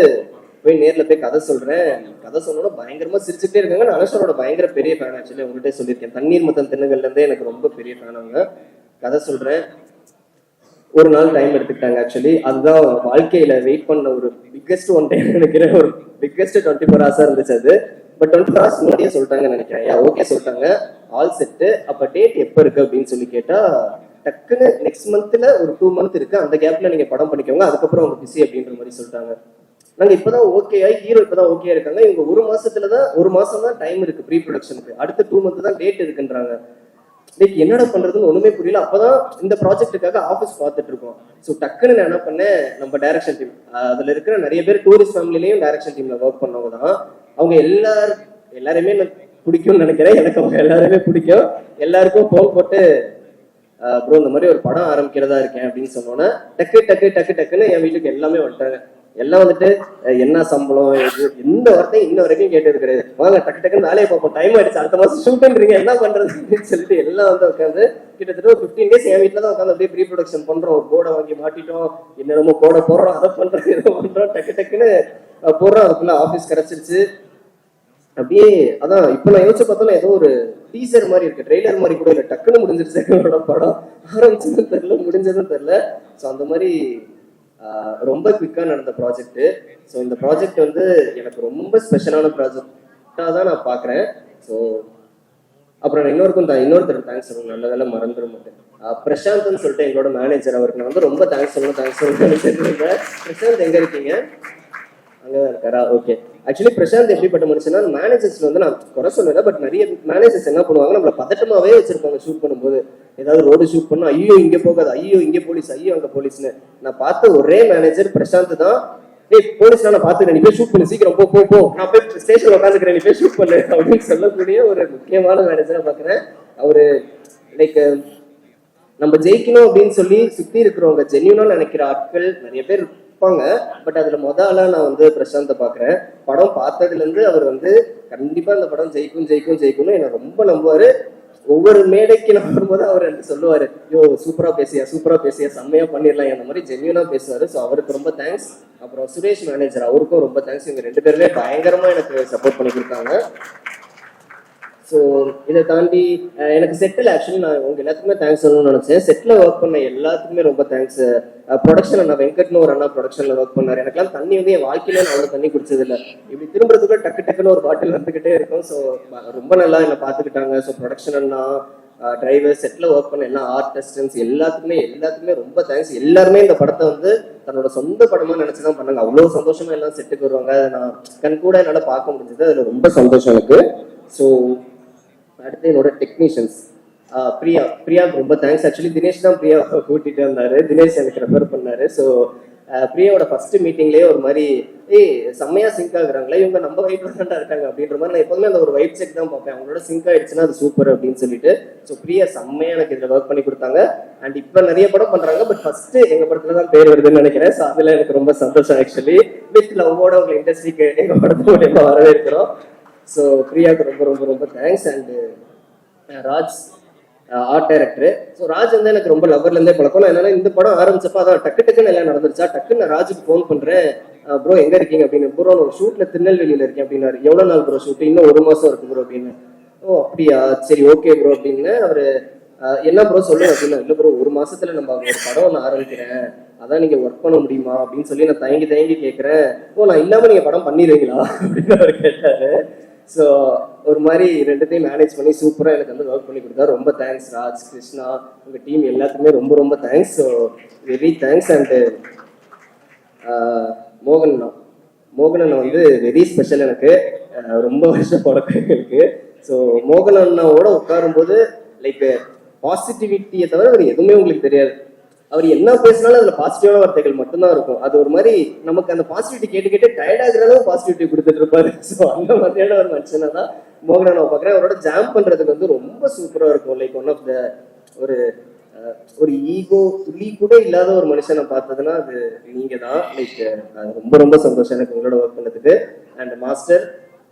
போய் நேர்ல போய் கதை சொல்றேன். கதை சொன்னோட பயங்கரமா சிரிச்சுட்டே இருக்காங்க. நான் அனஸ்வரோட பயங்கர பெரிய ஃபேன். ஆக்சுவலி உங்கள்கிட்ட சொல்லியிருக்கேன், தண்ணீர் மத்தம் தென்னுகள்ல இருந்தே எனக்கு ரொம்ப பெரிய ஃபேன் அவங்க. கதை சொல்றேன். ஒரு நாள் டைம் எடுத்துக்கிட்டாங்க. ஆக்சுவலி அதுதான் வாழ்க்கையில வெயிட் பண்ண ஒரு பிக்கெஸ்ட் ஒன் டைம் நினைக்கிறேன். ஒரு பிக்கெஸ்ட் 24 hours இருந்துச்சு அது. பட் 24 hours முன்னாடியே சொல்லிட்டாங்கன்னு நினைக்கிறேன். ஓகே சொல்லிட்டாங்க, ஆல் செட்டு. அப்ப டேட் எப்ப இருக்கு அப்படின்னு சொல்லி கேட்டா, டக்குன்னு நெக்ஸ்ட் மந்த்ல ஒரு 2 month இருக்கு, அந்த கேப்ல நீங்க படம் பண்ணிக்கோங்க, அதுக்கப்புறம் அவங்க பிஸி அப்படின்ற மாதிரி சொல்லிட்டாங்க. நாங்க இப்பதான் ஓகே ஆகி ஹீரோ இப்பதான் ஓகே இருக்காங்க. இவங்க ஒரு மாசம் தான் டைம் இருக்கு ப்ரீ ப்ரொடக்ஷனுக்கு, அடுத்த 2 month தான் டேட் இருக்குன்றாங்க. லைக் என்னடா பண்றதுன்னு ஒண்ணுமே புரியல. அப்பதான் இந்த ப்ராஜெக்டுக்காக ஆஃபீஸ் பார்த்துட்டு இருக்கோம். ஸோ டக்குன்னு நான் என்ன பண்ணேன், நம்ம டைரக்ஷன் டீம் அதுல இருக்கிற நிறைய பேர் டூரிஸ்ட் ஃபேமிலிலையும் டைரக்ஷன் டீம்ல ஒர்க் பண்ணவங்க தான். அவங்க எல்லாருமே பிடிக்கும்னு நினைக்கிறேன். எனக்கு அவங்க எல்லாருமே பிடிக்கும். எல்லாருக்கும் போன் போட்டு ப்ரோ இந்த மாதிரி ஒரு படம் ஆரம்பிக்கிறதா இருக்கேன் அப்படின்னு சொன்னோன்னே டக்குன்னு என் வீட்டுக்கு எல்லாமே வந்துட்டாங்க. எல்லாம் வந்துட்டு என்ன சம்பளம் எந்த வார்த்தையும் இன்ன வரைக்கும் கேட்டது கிடையாது. வாங்க டக்குன்னு வேலையை பார்ப்போம், டைம் ஆயிடுச்சு, அடுத்த மாசம் ஷூட்ன்றீங்க, என்ன பண்றது அப்படின்னு சொல்லிட்டு எல்லாம் வந்து உட்காந்து கிட்டத்தட்ட ஒரு 15 days என் வீட்டுல தான் உட்காந்து அப்படியே ப்ரீ ப்ரொடக்ஷன் பண்றோம். ஒரு போர்டை வாங்கி மாட்டிட்டோம், என்னென்னமோ போட போடுறோம், அதை பண்றோம், இதை பண்றோம், டக்குன்னு போடுறோம். அதுக்குள்ள ஆஃபீஸ் கிடைச்சிருச்சு. அப்படியே அதான் இப்ப நான் யோசிச்சு பார்த்தோம்னா ஏதோ ஒரு டீசர் மாதிரி இருக்கு, ட்ரெய்லர் மாதிரி கூட இல்லை. டக்குன்னு முடிஞ்சிருச்சு என்னோட படம். ஆரம்பிச்சதும் தெரியல, முடிஞ்சதும் தெரியல. ஸோ அந்த மாதிரி ரொம்ப குவிக்கா நடந்த ப்ராஜெக்ட். ஸோ இந்த ப்ராஜெக்ட் வந்து எனக்கு ரொம்ப ஸ்பெஷலான ப்ராஜெக்டா தான் நான் பாக்குறேன். ஸோ அப்புறம் இன்னொருத்தர் தேங்க்ஸ் சொல்லணும், நல்ல வேலை மறந்துட மாட்டேன். பிரசாந்த்னு சொல்லிட்டு எங்களோட மேனேஜர், அவருக்கு நான் வந்து ரொம்ப தேங்க்ஸ் சொல்லணும் நினைச்சிருக்கேன். பிரசாந்த் எங்க இருக்கீங்க? அங்கதான் இருக்காரா? ஓகே. ஆக்சுவலி பிரசாந்த் எப்படிப்பட்ட மனுஷனா, மேனேஜர்ஸ்ல வந்து நான் குறை சொல்லல, பட் நிறைய மேனேஜர்ஸ் என்ன பண்ணுவாங்க, நம்மள பதட்டமாவே வச்சிருப்பாங்க. ஷூட் பண்ணும்போது ஏதாவது ரோடு ஷூட் பண்ணா ஐயோ இங்க போகாது, ஐயோ இங்க போலீஸ், ஐயோ அங்க போலீஸ்னு. நான் பார்த்த ஒரே மேனேஜர் பிரசாந்த் தான். போலீஸ் நான் பாத்துக்கிறேன், நீ போய் ஷூட் பண்ணு, சீக்கிரம் போ, நான் போய் ஸ்டேஷன்ல உட்காந்துக்கிறேன், நீ போய் ஷூட் பண்ணு அப்படின்னு சொல்லக்கூடிய ஒரு முக்கியமான மேனேஜரா பாக்குறேன். அவரு லைக் நம்ம ஜெயிக்கணும் அப்படின்னு சொல்லி சுத்தி இருக்கிறவங்க ஜென்யூனா நினைக்கிற ஆட்கள் நிறைய பேர் இருப்பாங்க. பட் அதுல முதல்ல நான் வந்து பிரசாந்த பாக்குறேன். படம் பார்த்ததுல இருந்து அவர் வந்து கண்டிப்பா இந்த படம் ஜெயிக்கும்னு என்ன ரொம்ப நம்புவாரு. ஒவ்வொரு மேடைக்கு நான் வரும்போது அவர் எனக்கு சொல்லுவாரு, சூப்பரா பேசியா செம்மையா பண்ணிடலாம், அந்த மாதிரி ஜென்யூனா பேசுவாரு. ஸோ அவருக்கு ரொம்ப தேங்க்ஸ். அப்புறம் சுரேஷ் மேனேஜர், அவருக்கும் ரொம்ப தேங்க்ஸ். இவங்க 2 பேருமே பயங்கரமா எனக்கு சப்போர்ட் பண்ணி கொடுத்தாங்க. ஸோ இதை தாண்டி எனக்கு செட்டில் ஆக்சுவலி நான் உங்க எல்லாத்துக்குமே தேங்க்ஸ் சொல்லணும்னு நினைச்சேன். செட்டில் ஒர்க் பண்ண எல்லாத்துக்குமே ரொம்ப தேங்க்ஸ். ப்ரொடக்ஷன் நான் வெங்கட்னு ஒரு அண்ணா ப்ரொடக்ஷன்ல ஒர்க் பண்ணாரு. எனக்குலாம் தண்ணி வந்து என் வாழ்க்கையில நான் அவ்வளோ தண்ணி குடிச்சது இல்லை. இப்படி திரும்புறதுக்குள்ள டக்குன்னு ஒரு பாட்டில் வந்துகிட்டே இருக்கும். ஸோ ரொம்ப நல்லா என்னை பார்த்துக்கிட்டாங்க. ஸோ ப்ரொடக்ஷன் அண்ணா, டிரைவர், செட்டில் ஒர்க் பண்ண எல்லா ஆர்டிஸ்டன்ஸ் எல்லாத்துக்குமே ரொம்ப தேங்க்ஸ். எல்லாருமே இந்த படத்தை வந்து தன்னோட சொந்த படமா நினைச்சு தான் பண்ணாங்க. அவ்வளோ சந்தோஷமா எல்லாம் செட்டுக்கு வருவாங்க. அதை நான் கண் கூட என்னால் பார்க்க முடிஞ்சது. அதில் ரொம்ப சந்தோஷம் எனக்கு. ஸோ அடுத்து என்னோட டெக்னீஷியன்ஸ் பிரியாவுக்கு ரொம்ப தேங்க்ஸ். ஆக்சுவலி தினேஷ் தான் பிரியா கூட்டிட்டு வந்தாரு. தினேஷ் எனக்கு ரெஃபர் பண்ணாரு. ஸோ பிரியாவோட ஃபர்ஸ்ட் மீட்டிங்லேயே ஒரு மாதிரி செம்மையா சிங்க் ஆகுறாங்களே, இவங்க நம்ம வைப்ல தான் இருக்காங்க அப்படின்ற மாதிரி நான் எப்போதுமே அந்த ஒரு வைப் செக் தான் பார்ப்பேன். அவங்களோட சிங்க் ஆயிடுச்சுன்னா அது சூப்பர் அப்படின்னு சொல்லிட்டு. ஸோ பிரியா செம்மையா எனக்கு இதில் ஒர்க் பண்ணி கொடுத்தாங்க. அண்ட் இப்போ நிறைய படம் பண்றாங்க. பட் ஃபர்ஸ்ட் எங்க படத்துல தான் பேர் வருதுன்னு நினைக்கிறேன். ஸோ அதுல எனக்கு ரொம்ப சந்தோஷம். ஆக்சுவலி வித் லவ்வோட உங்க இண்டஸ்ட்ரிக்கு எங்க படத்து மூலியமா வரவேற்கிறோம். ஸோ பிரியாவுக்கு ரொம்ப ரொம்ப ரொம்ப thanks. And Raj art director. So Raj வந்து எனக்கு ரொம்ப லவ்வர்ல இருந்தே பழக்கம். நான் என்னன்னா இந்த படம் ஆரம்பிச்சப்ப அதான் டக்குன்னு எல்லாம் நடந்துருச்சா, டக்குன்னு நான் ராஜுக்கு ஃபோன் பண்றேன், ப்ரோ எங்க இருக்கீங்க அப்படின்னு. ப்ரோ ஒரு ஷூட்ல திருநெல்வேலியில இருக்கேன் அப்படின்னாரு. எவ்வளவு நாள் ப்ரோ ஷூட்? இன்னும் 1 மாசம் இருக்கு ப்ரோ அப்படின்னு. ஓ அப்படியா, சரி ஓகே ப்ரோ அப்படின்னு. அவரு என்ன ப்ரோ சொல்லுங்க அப்படின்னா, இல்லை ப்ரோ 1 மாசத்துல நம்ம ஒரு படம் ஒன்று ஆரம்பிக்கிறேன், அதான் நீங்க ஒர்க் பண்ண முடியுமா அப்படின்னு சொல்லி நான் தயங்கி கேட்கிறேன். ஓ நான் இல்லாம நீங்க படம் பண்ணிடுவீங்களா அப்படின்னு அவர் கேட்டாரு. ஸோ ஒரு மாதிரி ரெண்டுத்தையும் மேனேஜ் பண்ணி சூப்பராக எனக்கு வந்து ஒர்க் பண்ணி கொடுத்தாரு. ரொம்ப தேங்க்ஸ் ராஜ், கிருஷ்ணா, உங்கள் டீம் எல்லாத்துக்குமே ரொம்ப ரொம்ப thanks. So very thanks. And மோகன் வந்து வெரி ஸ்பெஷல் எனக்கு. ரொம்ப வருஷம் பழக்கம் இருக்கு. ஸோ மோகன் அண்ணாவோட உட்காரும்போது லைக் பாசிட்டிவிட்டியை தவிர அவர் எதுவுமே உங்களுக்கு தெரியாது. அவர் என்ன பேசினாலும் அதுல பாசிட்டிவான வார்த்தைகள் மட்டும்தான் இருக்கும். அது ஒரு மாதிரி நமக்கு அந்த பாசிட்டிவிட்டி கேட்டு டயர்ட் ஆகுற அளவு பாசிட்டிவிட்டி கொடுத்துட்டு இருப்பாரு. ஸோ அந்த மாதிரியான ஒரு மனுஷனை தான் மோகனை நான் பார்க்குறேன். அவரோட ஜாம் பண்றதுக்கு வந்து ரொம்ப சூப்பரா இருக்கும். லைக் ஒன் ஆஃப் த ஒரு ஈகோ துளி கூட இல்லாத ஒரு மனுஷனை பார்த்ததுன்னா அது நீங்க தான். லைக் ரொம்ப ரொம்ப சந்தோஷம் எனக்கு உங்களோட ஒர்க் பண்ணதுக்கு. அண்ட் மாஸ்டர்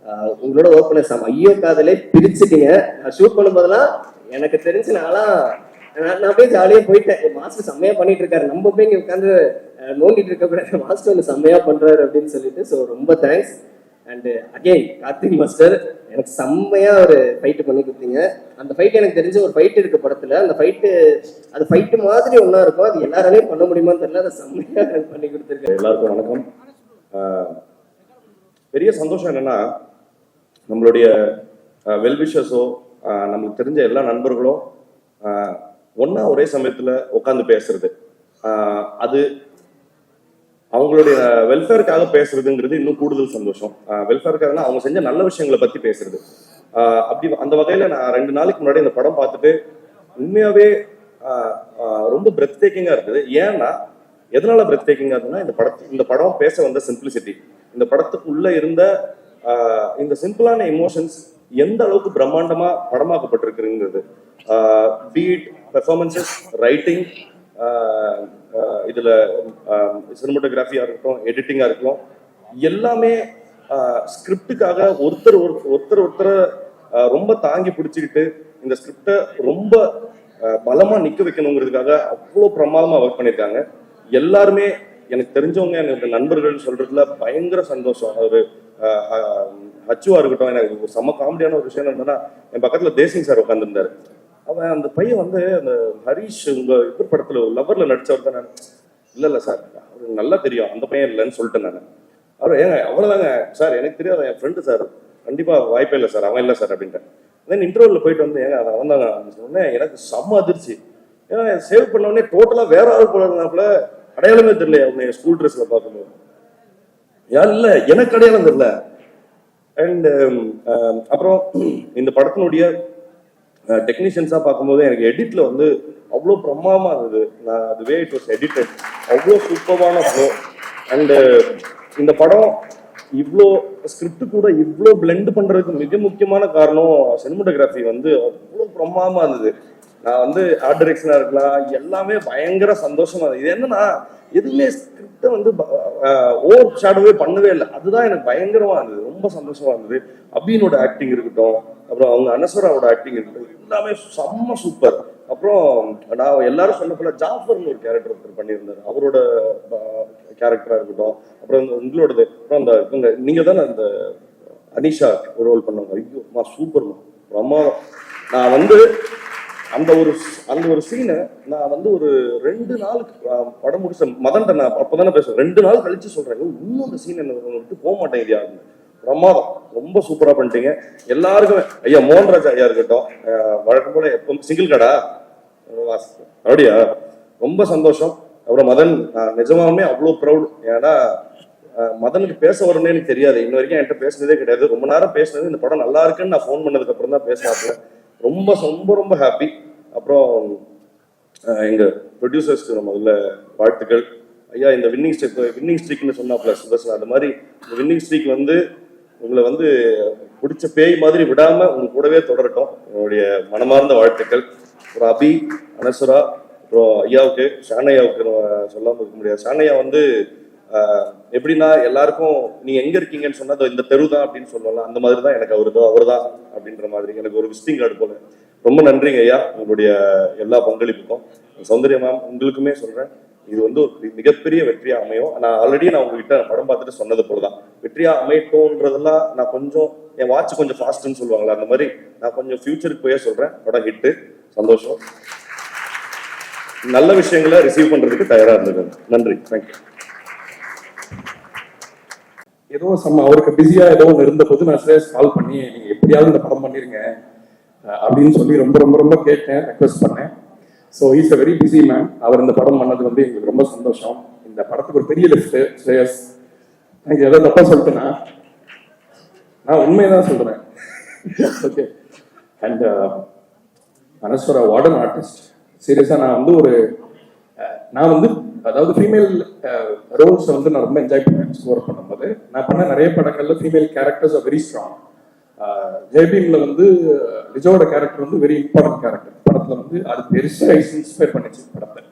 உங்களோட ஒர்க் பண்ண ஐயோ காதலே பிரிச்சுட்டீங்க. நான் ஷூட் பண்ணும்போதெல்லாம் எனக்கு தெரிஞ்சு நான் அப்படியே ஜாலியாக போயிட்டேன். மாஸ்டர் செம்மையா பண்ணிட்டு இருக்காரு, நம்ம போய் இங்கே உட்காந்து நோண்டிட்டு இருக்க கூடாது, மாஸ்டர் ஒன்று செம்மையா பண்றாரு அப்படின்னு சொல்லிட்டு. ஸோ ரொம்ப thanks. And again Karthik master எனக்கு செம்மையா ஒரு ஃபைட்டு பண்ணி கொடுத்தீங்க. அந்த ஃபைட் எனக்கு தெரிஞ்ச ஒரு ஃபைட் இருக்கு படத்துல. அந்த ஃபைட்டு மாதிரி ஒன்னா இருக்கும். அது எல்லாராலையும் பண்ண முடியுமான்னு தெரியல. அதை செம்மையா எனக்கு பண்ணி கொடுத்துருக்கேன். எல்லாருக்கும் வணக்கம். பெரிய சந்தோஷம் என்னன்னா நம்மளுடைய வெல்விஷர்ஸோ நமக்கு தெரிஞ்ச எல்லா நண்பர்களும் ஒன்னா ஒரே சமயத்துல உட்காந்து பேசுறது, அது அவங்களுடைய வெல்ஃபேருக்காக பேசுறதுங்கிறது இன்னும் கூடுதல் சந்தோஷம். வெல்ஃபேருக்காக அவங்க செஞ்ச நல்ல விஷயங்களை பத்தி பேசுறது. அப்படி அந்த வகையில நான் 2 நாளைக்கு முன்னாடி இந்த படம் பார்த்துட்டு உண்மையாவே ரொம்ப பிரெத் டேக்கிங்கா இருக்குது. ஏன்னா எதனால பிரெத் டேக்கிங்கா இருக்குன்னா இந்த படம் பேச வந்த சிம்பிளிசிட்டி, இந்த படத்துக்குள்ள இருந்த இந்த சிம்பிளான எமோஷன்ஸ் எந்த அளவுக்கு பிரம்மாண்டமா படமாக்கப்பட்டிருக்குங்கிறது. பீட், பெர்ஃபார்மன்சஸ், ரைட்டிங், இதுல சினிமாட்டோகிராஃபியா இருக்கட்டும், எடிட்டிங்கா இருக்கட்டும், எல்லாமே ஸ்கிரிப்டுக்காக ஒருத்தர் ரொம்ப தாங்கி பிடிச்சிக்கிட்டு இந்த ஸ்கிரிப்டை ரொம்ப பலமா நிக்க வைக்கணுங்கிறதுக்காக அவ்வளோ பிரமாதமா ஒர்க் பண்ணியிருக்காங்க. எல்லாருமே எனக்கு தெரிஞ்சவங்க, எனக்கு நண்பர்கள் சொல்றதுல பயங்கர சந்தோஷம். ஒரு ஹச்சுவா இருக்கட்டும், எனக்கு ஒரு செம்ம காமெடியான ஒரு விஷயம் என்னன்னா, என் பக்கத்துல தேசிங் சார் உட்காந்துருந்தாரு. அவன் அந்த பையன் வந்து அந்த ஹரிஷ் உங்க படத்துல லவ்வர்ல நடிச்சவர் தான். இல்ல சார் அவருக்கு நல்லா தெரியும், அந்த பையன் இல்லைன்னு சொல்லிட்டேன் நான். அவர் ஏங்க அவ்வளவுதாங்க சார், எனக்கு தெரியாது, என் ஃப்ரெண்டு சார், கண்டிப்பா வாய்ப்பே இல்லை சார், அவன் இல்லை சார் அப்படின்ட்டேன். தென் இன்டர்வியூல போயிட்டு வந்து ஏங்க அதை வந்தாங்க சொன்னேன். எனக்கு செம்ம அதிர்ச்சி. ஏன்னா சேவ் பண்ண உடனே டோட்டலா வேற ஆள் போல இருந்தாப்புல, அடையாளமே தெரியல அவங்க ஸ்கூல் ட்ரெஸ்ல பார்க்கும்போது. யார் இல்ல, எனக்கு அடையாளம் தெரியல. அண்ட் அப்புறம் இந்த படத்தினுடைய டெக்னீஷியன்ஸா பார்க்கும்போது எனக்கு எடிட்ல வந்து அவ்வளோ பிரமாதமா இருந்தது. நான் அது வே இட் வாஸ் எடிட்டட், அவ்வளோ சூப்பரான ஃப்ளோ. அண்ட் இந்த படம் இவ்வளோ ஸ்கிரிப்ட் கூட இவ்வளோ பிளெண்ட் பண்றதுக்கு மிக முக்கியமான காரணம் சினிமாட்டோகிராஃபி வந்து அவ்வளோ பிரமாதமா இருந்தது. நான் வந்து ஆர்ட் டைரக்ஷனா இருக்கலாம், எல்லாமே பயங்கர சந்தோஷமா இருந்தது. இது என்னன்னா எதுவுமே ஸ்கிரிப்டை வந்து ஓவர் ஷேடோவே பண்ணவே இல்லை. அதுதான் எனக்கு பயங்கரமா இருந்தது, ரொம்ப சந்தோஷமா இருந்தது. அபினோட ஆக்டிங் இருக்கட்டும், அப்புறம் அவங்க அனஸ்வராவோட ஆக்டிங் இருக்கட்டும், எல்லாமே செம்ம சூப்பர். அப்புறம் நான் எல்லாரும் சொன்ன போல ஜாஃபர்னு ஒரு கேரக்டர் ஒருத்தர் பண்ணியிருந்தாரு, அவரோட கேரக்டரா இருக்கட்டும். அப்புறம் உங்களோடது, அப்புறம் அந்த இவங்க நீங்க தானே அந்த அனிஷா ரோல் பண்ணவங்க, ஐயோ சூப்பர்மா பிரமாதம். நான் வந்து அந்த ஒரு சீனை நான் வந்து ஒரு 2 நாளுக்கு படம் முடிச்ச மதன்ட்ட நான் அப்பதானே பேசுறேன், 2 நாள் கழிச்சு சொல்றேன், இன்னும் அந்த சீன் என்ன விட்டு போக மாட்டேன். இது பிரமாதம், ரொம்ப சூப்பரா பண்ணிட்டீங்க எல்லாருக்குமே. ஐயா மோகன்ராஜ் ஐயா இருக்கட்டும், வழக்கம் போல எப்போ சிங்கிள் கடா அப்படியா, ரொம்ப சந்தோஷம். அப்புறம் மதன், நிஜமாவே அவ்வளோ ப்ரௌட். ஏன்னா மதனுக்கு பேச வரணும்னு எனக்கு தெரியாது, இன்ன வரைக்கும் என்கிட்ட பேசுனதே கிடையாது. ரொம்ப நேரம் பேசுனது, இந்த படம் நல்லா இருக்குன்னு நான் ஃபோன் பண்ணதுக்கு அப்புறம் தான் பேசினாப்புல. ரொம்ப ரொம்ப ரொம்ப ஹாப்பி. அப்புறம் எங்க ப்ரொடியூசர்ஸ்க்கு நம்ம முதல்ல வாழ்த்துக்கள். ஐயா இந்த வின்னிங் ஸ்ட்ரீக்னு சொன்னாப்ல சுதர்சன், அது மாதிரி இந்த வின்னிங் ஸ்ட்ரீக் வந்து உங்களை வந்து பிடிச்ச பேய் மாதிரி விடாம உங்க கூடவே தொடரட்டும். என்னுடைய மனமார்ந்த வாழ்த்துக்கள். அப்புறம் அபி, அனசுரா, அப்புறம் ஐயாவுக்கு, ஷானையாவுக்கு சொல்லாம இருக்க முடியாது. ஷானையா வந்து எப்படின்னா எல்லாருக்கும் நீ எங்க இருக்கீங்கன்னு சொன்னா இந்த தெரு தான் அப்படின்னு சொல்லலாம். அந்த மாதிரி தான் எனக்கு அவர் தான் அப்படின்ற மாதிரி எனக்கு ஒரு விசிட்டிங் கார்டு போல. ரொம்ப நன்றிங்க ஐயா உங்களுடைய எல்லா பங்களிப்புக்கும். சௌந்தர்யா மேம் உங்களுக்குமே சொல்றேன், இது வந்து ஒரு மிகப்பெரிய வெற்றியா அமையும். நான் உங்ககிட்ட படம் பார்த்துட்டு சொன்னது போலதான், வெற்றியா அமையட்டோன்றதெல்லாம் நான் கொஞ்சம் என் வாட்ச் கொஞ்சம் ஃபாஸ்ட்னு சொல்லுவாங்களா, அந்த மாதிரி நான் கொஞ்சம் ஃபியூச்சருக்கு போயே சொல்றேன். படம் ஹிட்டு, சந்தோஷம். நல்ல விஷயங்களை ரிசீவ் பண்றதுக்கு தயாரா இருந்தது. நன்றி, தேங்க்யூ. ஏதோ அவருக்கு பிஸியா ஏதோ ஒன்று இருந்த போது நான் ஸ்ரேஷ் கால் பண்ணி நீங்க எப்படியாவது இந்த படம் பண்ணிருங்க அப்படின்னு சொல்லி ரொம்ப ரொம்ப ரொம்ப கேட்டேன், ரெக்வஸ்ட் பண்ணேன். So is a very busy man. அவர் இந்த படம் பண்ணது வந்து எங்களுக்கு ரொம்ப சந்தோஷம். இந்த படத்துக்கு ஒரு பெரிய லிஃப்ட் ஸ்ரேயஸ். எனக்கு ஏதோ தப்பா சொல்லிட்டேன்னா நான் உண்மையதான் சொல்றேன். Okay. And Anaswara warden artist. சீரியஸா நான் வந்து அதாவது ஃபீமேல் ரோல்ஸ் வந்து நான் ரொம்ப என்ஜாய் பண்ணேன் ஸ்கோர் பண்ணும்போது. நான் பண்ண நிறைய படங்கள்ல female characters are very strong. ஜெய்பீம்ல வந்து விஜயோட கேரக்டர் வந்து வெரி இம்பார்ட்டன்ட் கேரக்டர் படத்துல வந்து, அது பெருசா இன்ஸ்பயர் பண்ணிச்சு படத்தை.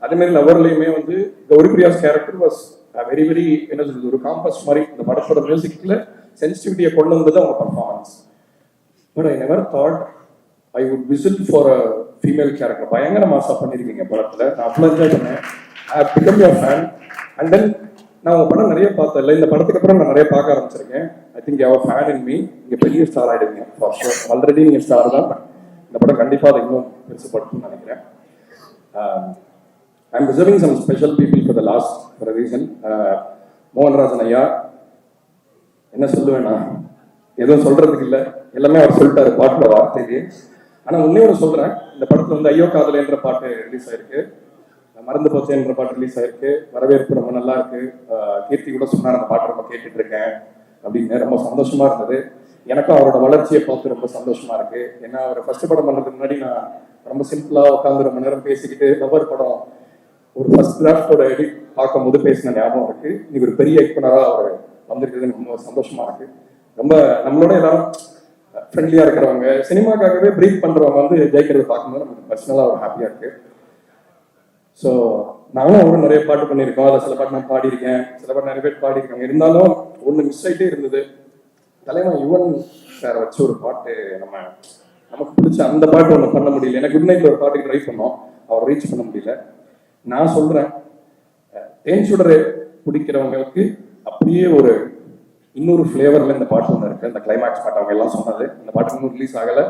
அதே மாதிரி லவர்லயுமே வந்து கௌரி பிரியாஸ் கேரக்டர் வாஸ் வெரி வெரி என்ன சொல்றது, ஒரு காம்பஸ் மாதிரி. இந்த படத்தோட மியூசிக்ல சென்சிட்டிவிட்டியை கொண்டு வந்தது அவங்க performance. But I never thought I would whistle for a female character. பயங்கர மாசா பண்ணிருக்கீங்க படத்துல, நான் அவ்வளோ என்ஜாய் பண்ணேன். I have become your fan. And then நான் உங்க படம் நிறைய பார்த்தேன் இல்லை, இந்த படத்துக்கு அப்புறம் நான் நிறைய பார்க்க ஆரம்பிச்சிருக்கேன். I think you have a fan in me. நீங்க பெரிய ஸ்டார் ஆயிடுவீங்க ஃபார் ஷூர். ஆல்ரெடி நீங்க ஸ்டார் தான், இந்த படம் கண்டிப்பா அதை இன்னும் பெருசுப்படுத்தும்னு நினைக்கிறேன். I am reserving some special people for the last for a reason. Mohanrajan ஐயா, என்ன சொல்லுவேன்னா எதுவும் சொல்றதுக்கு இல்லை, எல்லாமே அவர் சொல்லிட்டாரு பாட்டுல வார்த்தைக்கு. ஆனா உன்னே ஒன்று சொல்றேன், இந்த படத்துல வந்து ஐயோ காதல் என்ற பாட்டு ரிலீஸ் ஆயிருக்கு, மறந்து போச்சு என்ற பாட்டு ரிலீஸ் ஆயிருக்கு. வரவேற்பு ரொம்ப நல்லா இருக்கு. கீர்த்தி கூட சொன்னார் அந்த பாட்டு ரொம்ப கேட்டுட்டு இருக்கேன் அப்படின்னு. ரொம்ப சந்தோஷமா இருந்தது. எனக்கும் அவரோட வளர்ச்சியை பார்த்து ரொம்ப சந்தோஷமா இருக்கு. ஏன்னா அவர் ஃபர்ஸ்ட் படம் பண்ணதுக்கு முன்னாடி நான் ரொம்ப சிம்பிளா உட்காந்து ரொம்ப நேரம் பேசிக்கிட்டு லவர் படம் ஒரு ஃபர்ஸ்ட் டிராஃப்டோட எடிட் பார்க்கும்போது பேசின ஞாபகம் இருக்கு. இன்னைக்கு ஒரு பெரிய இயக்குனரா அவர் வந்திருக்கிறது எனக்கு ரொம்ப சந்தோஷமா இருக்கு. ரொம்ப நம்மளோட எல்லாரும் ஃப்ரெண்ட்லியா இருக்கிறவங்க, சினிமாக்காகவே பிரீத் பண்றவங்க வந்து ஜெயிக்கிறத பார்க்கும்போது நமக்கு பர்சனலா ஒரு ஹாப்பியா இருக்கு. ஸோ நானும் அவரும் நிறைய பாட்டு பண்ணியிருக்கோம். அதில் சில பாட்டு நான் பாடியிருக்கேன், சில பாட்டு நிறைய பேர் பாடியிருக்காங்க. இருந்தாலும் ஒன்று மிஸ் ஆகிட்டே இருந்தது. தலைவன் யுவன் சார் வச்சு ஒரு பாட்டு நமக்கு பிடிச்ச அந்த பாட்டு ஒன்று பண்ண முடியல. எனக்கு குட் நைட்ல ஒரு பாட்டுக்கு ட்ரை பண்ணோம், அவர் ரீச் பண்ண முடியல. நான் சொல்றேன், தேன் சுடரை பிடிக்கிறவங்களுக்கு அப்படியே ஒரு இன்னொரு ஃபிளேவர்ல இந்த பாட்டு ஒன்று இருக்கு. இந்த கிளைமேக்ஸ் பாட்டு அவங்க எல்லாம் சொன்னது, இந்த பாட்டு இன்னும் ரிலீஸ் ஆகல.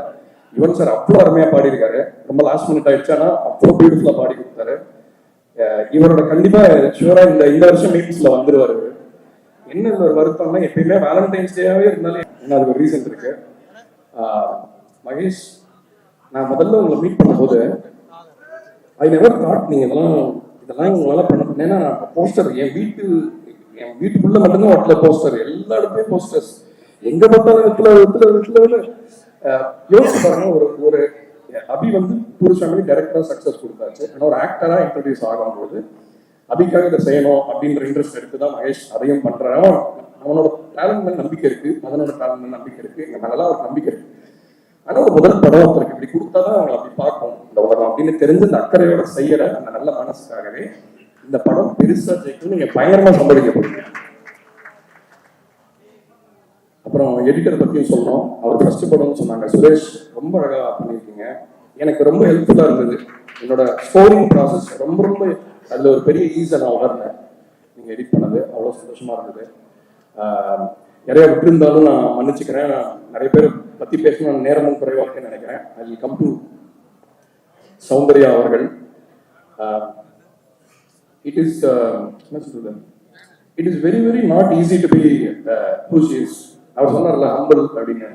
யுவன் சார் அவ்வளோ அருமையா பாடியிருக்காரு. ரொம்ப லாஸ்ட் மினிட் ஆயிடுச்சு, ஆனா அவ்வளோ பியூட்டிஃபுல்லா பாடி கொடுத்தாரு. இவரோட கண்டிப்பா ஷூரா இந்த வருஷம் மீட்டிங்ஸ்ல வந்துருவாரு. என்ன ஒரு வருத்தம்னா, எப்பயுமே வேலண்டைன்ஸ் டேவே இருந்தாலும் என்ன அதுக்கு ஒரு ரீசன் இருக்கு. மகேஷ், நான் முதல்ல உங்களை மீட் பண்ணும்போது ஐ நெவர் தாட் நீங்க இதெல்லாம் உங்களால பண்ண. ஏன்னா போஸ்டர் என் வீட்டுக்குள்ள மட்டும்தான் ஒட்டல போஸ்டர், எல்லா இடத்துலயும் போஸ்டர்ஸ், எங்க பார்த்தாலும் யோசிச்சு பாருங்க. ஒரு அபி வந்து டூரிஸ்ட் ஃபேமிலி டைரக்டரா சக்சஸ் கொடுத்தாச்சு, ஆனால் ஒரு ஆக்டரா இன்ட்ரடியூஸ் ஆகும்போது அபிக்காக இதை செய்யணும் அப்படின்ற இன்ட்ரெஸ்ட் எடுத்து தான் மகேஷ் அதையும் பண்றான். அவனோட டேலண்ட் மேல நம்பிக்கை இருக்கு, மதனோட டேலண்ட் மேல நம்பிக்கை இருக்கு, எங்க மேலலாம் ஒரு நம்பிக்கை இருக்கு. ஆனா ஒரு முதல் படம் ஒருத்தருக்கு இப்படி கொடுத்தாதான் அவங்களை அப்படி பார்க்கணும் இந்த உலகம் அப்படின்னு தெரிஞ்சு அந்த அக்கறையோட செய்யற அந்த நல்ல மனசுக்காகவே இந்த படம் பெருசா ஜெயிக்கும். நீங்க பயங்கரமா சம்பாதிக்க போறீங்க. அப்புறம் எடிட்டர் பத்தியும் சொல்லணும். அவர் ஃபர்ஸ்ட் படம்னு சொன்னாங்க, சுரேஷ் ரொம்ப அழகா பண்ணியிருக்கீங்க. எனக்கு ரொம்ப ஹெல்ப்ஃபுல்லா இருந்தது. என்னோட ஸ்கோரிங் ப்ராசஸ் ரொம்ப அதுல ஒரு பெரிய ஈஸை நான் உணர்ந்தேன். நீங்க எடிட் பண்ணது அவ்வளோ சந்தோஷமா இருந்தது. நிறைய விட்டுருந்தாலும் நான் மன்னிச்சுக்கிறேன். நிறைய பேர் பத்தி பேசணும், நேரமும் குறைவா இருக்குன்னு நினைக்கிறேன். I will come to Soundarya அவர்கள். இட் இஸ் என்ன சொல்றது, it is very very not easy to be who she is. அவர் சொன்னார்ல ஹம்பிள் அப்படின்னு.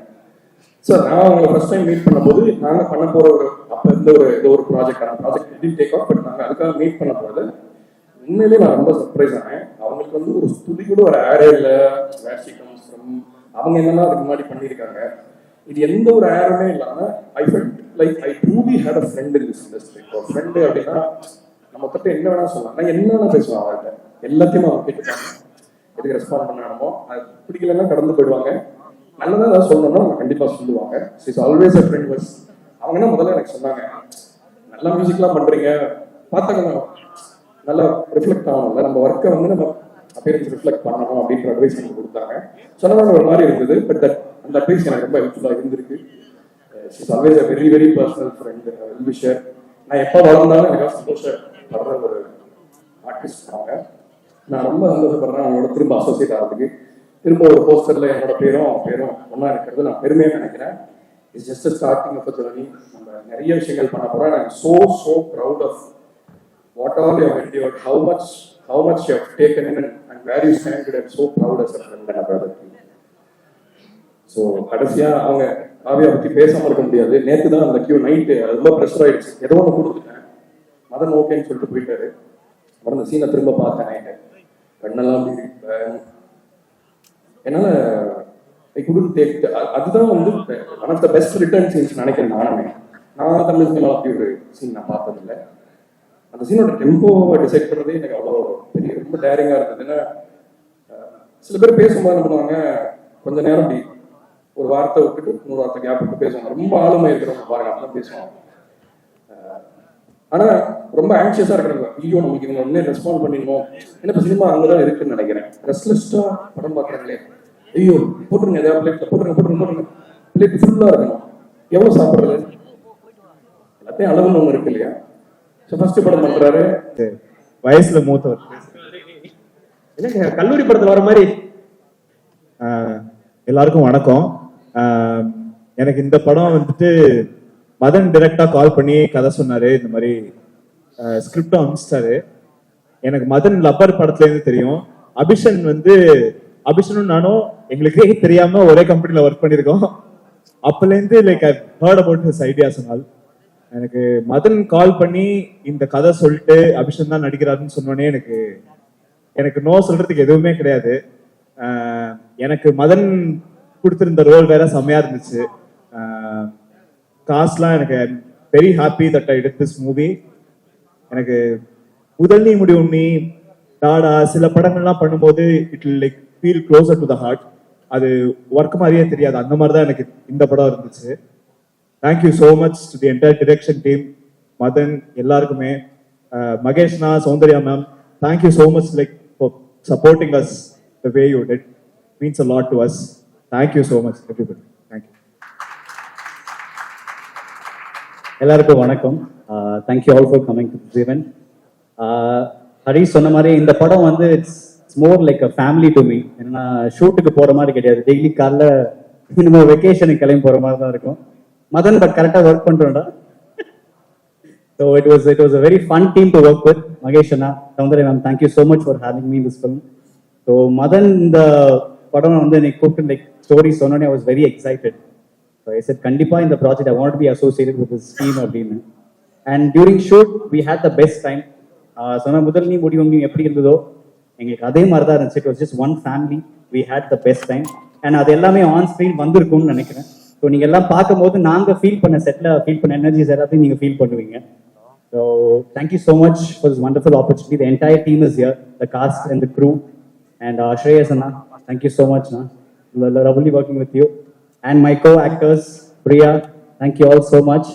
சார் நான் அவங்களை ஃபர்ஸ்ட் டைம் மீட் பண்ணும்போது நாங்கள் பண்ண போகிற ஒரு அப்போ இருந்த ஒரு project it take off. But நாங்கள் அதுக்காக மீட் பண்ண போகிறது உண்மையிலேயே நான் ரொம்ப சர்ப்ரைஸ் ஆனேன். அவங்களுக்கு வந்து ஒரு ஸ்துதி கூட ஒரு ஆடே இல்லை. வேர் ஷி கம்ஸ் ஃப்ரம், அவங்க என்னெல்லாம் அதுக்கு முன்னாடி பண்ணியிருக்காங்க, இது எந்த ஒரு ஆருமே இல்லாமல் I felt like I truly had a friend in this industry. ஒரு ஃப்ரெண்டு அப்படின்னா நம்ம கிட்ட என்ன வேணா சொல்லலாம். நான் என்னென்ன பேசுவேன் அவர்கிட்ட, எல்லாத்தையும் அவங்க கேட்டுப்பாங்க. எதுக்கு ரெஸ்பாண்ட் பண்ணணுமோ அது பிடிக்கலன்னா கடந்து போயிடுவாங்க. நல்லதாக ஏதாவது சொல்லணும்னா அவங்க கண்டிப்பாக சொல்லுவாங்க. It's always a friend bus. அவங்க என்ன முதல்ல எனக்கு சொன்னாங்க, நல்லா மியூசிக்லாம் பண்ணுறீங்க, பார்த்தாங்க நல்லா ரிஃப்ளெக்ட் ஆகணும்ல, நம்ம ஒர்க்கை வந்து நம்ம அப்பியரன்ஸ் ரிஃப்ளெக்ட் பண்ணணும் அப்படின்ற அட்வைஸ் எனக்கு கொடுத்தாங்க. சொன்னதாக ஒரு மாதிரி இருந்தது. பட் அந்த அட்வைஸ் எனக்கு ரொம்ப ஹெல்ப்ஃபுல்லாக இருந்திருக்கு. It's always a very very personal friend, well wisher. நான் எப்போ வளர்ந்தாலும் எனக்கு சந்தோஷப்படுற ஒரு ஆர்டிஸ்ட் அவங்க. நான் ரொம்ப சந்தோஷப்படுறேன் அவங்களோட திரும்ப அசோசியேட் ஆகிறதுக்கு. திரும்ப ஒரு போஸ்டர்ல என்னோட பேரும் ஒன்றா இருக்கிறது நான் பெருமையாக நினைக்கிறேன். It's just starting of a journey. நம்ம நிறைய விஷயங்கள் பண்ண போகிறோம். I am so proud of what all you have endured, how much you have taken in and where you stand today. I'm so proud as a friend and a brother. So கடைசியாக அவங்க காவியா பற்றி பேசாமல் இருக்க முடியாது. நேற்று தான் அந்த night ரொம்ப ப்ரெஷர் ஆயிடுச்சு. ஏதோ ஒன்று கொடுத்துட்டேன், மதன் ஓகேன்னு சொல்லிட்டு போயிட்டாரு. அப்புறம் அந்த சீனை திரும்ப பார்த்தேன் நைட்டு, கண்ணெல்லாம் என்னால் ஐ குடன்ட் டேக். அதுதான் வந்து one of the best return scenes நினைக்கிறேன் நானுமே. நான் தமிழ் சினிமா அப்படி ஒரு சீன் நான் பார்த்ததில்லை. அந்த சீனோட டெம்போவை டிசைட் பண்ணுறதே எனக்கு அவ்வளோ பெரிய ரொம்ப டேரிங்காக இருந்தது. ஏன்னா சில பேர் பேசும்போது என்ன பண்ணுவாங்க, கொஞ்ச நேரம் அப்படி ஒரு வார்த்தை விட்டுட்டு இன்னொரு வார்த்தை கேப் விட்டு பேசுவாங்க. ரொம்ப ஆளுமை இருக்கிறவங்க பாருங்க அப்படிலாம் பேசுவாங்க. ஆனால் ரொம்ப ஆங்ஷியஸாக இருக்கிறவங்க, ஐயோ நமக்கு இவங்க உடனே ரெஸ்பாண்ட் பண்ணிடணும். ஏன்னா இப்போ சினிமா அங்கதான் இருக்குன்னு நினைக்கிறேன். ரெஸ்ட்லெஸ்டாக படம் பார்க்குறாங்களே, ஐயோ போட்டுருங்க எதாவது பிளேட்ல போட்டுருங்க பிளேட் ஃபுல்லாக இருக்கணும். எவ்வளோ சாப்பிட்றது, எல்லாத்தையும் அளவுன்னு ஒன்று இருக்கு இல்லையா? ஸோ ஃபர்ஸ்ட் படம் பண்றாரு, வயசுல மூத்தவர். என்ன கல்லூரி படத்துல வர மாதிரி. எல்லாருக்கும் வணக்கம். எனக்கு இந்த படம் வந்துட்டு மதன் டைரக்டா கால் பண்ணி கதை சொன்னாரு. இந்த மாதிரி ஸ்கிரிப்டும் அனுப்பிச்சிட்டாரு. எனக்கு மதன் லப்பர் படத்துல இருந்து தெரியும். அபிஷனும் நானும் எங்களுக்கே தெரியாம ஒரே கம்பெனில ஒர்க் பண்ணிருக்கோம். அப்பல இருந்து like I heard about his ideas and all. எனக்கு மதன் கால் பண்ணி இந்த கதை சொல்லிட்டு அபிஷன் தான் நடிக்கிறாருன்னு சொன்னோடனே எனக்கு நோ சொல்றதுக்கு எதுவுமே கிடையாது. எனக்கு மதன் கொடுத்திருந்த ரோல் வேற செம்மையா இருந்துச்சு. காஸ்ட்லாம் எனக்கு very happy that I did this movie. எனக்கு முதல் நீ முடிவு நீ டாடா சில படங்கள்லாம் பண்ணும்போது it will like feel closer to the heart. அது ஒர்க் மாதிரியே தெரியாது. அந்த மாதிரி தான் எனக்கு இந்த படம் இருந்துச்சு. Thank you so much to the entire direction team, Madhan எல்லாருக்குமே, மகேஷ்னா, Soundarya ma'am, thank you so much like for supporting us the way you did. Means a lot to us. Thank you so much everybody. Thank you. எல்லாருக்கும் வணக்கம். Thank you all for coming to this event. Harish சொன்ன மாதிரி இந்த படம் வந்து it's more like a family to me. ஏன்னா ஷூட்டுக்கு போற மாதிரி கிடையாது, டெய்லி காலைல நம்ம வெக்கேஷனுக்கு கிளம்பி போற மாதிரி தான் இருக்கும். மதன் பட் கரெக்டாக ஒர்க் பண்றோம்டா. So it was a very fun team to work with. Mahesh அண்ணா, Soundarya ma'am, thank you so much for having me this film. So Madhan இந்த படம் வந்து எனக்கு கூப்பிட்டு லைக் ஸ்டோரி சொன்னோன்னே I was very excited. So I said கண்டிப்பா இந்த project I want to be associated with this team அப்படின்னு. And during shoot we had the best time. சொன்ன முதல் நீ முடியும் நீ எப்படி இருந்ததோ எங்களுக்கு அதே மாதிரி தான் இருந்துச்சு. It was just one family. We had the best time. And அது எல்லாமே ஆன் ஸ்க்ரீன் வந்திருக்கும்னு நினைக்கிறேன். ஸோ நீங்க எல்லாம் பார்க்கும்போது நாங்கள் ஃபீல் பண்ண செட்டில் ஃபீல் பண்ண எனர்ஜிஸ் எல்லாத்தையும் நீங்க ஃபீல் பண்ணுவீங்க. So thank you so much for this wonderful opportunity. The entire team is here, the cast and the crew. And Shreyas அண்ணா, தேங்க்யூ ஸோ மச் அண்ணா, lovely working with you. And my co-actors, Priya, thank you all so much.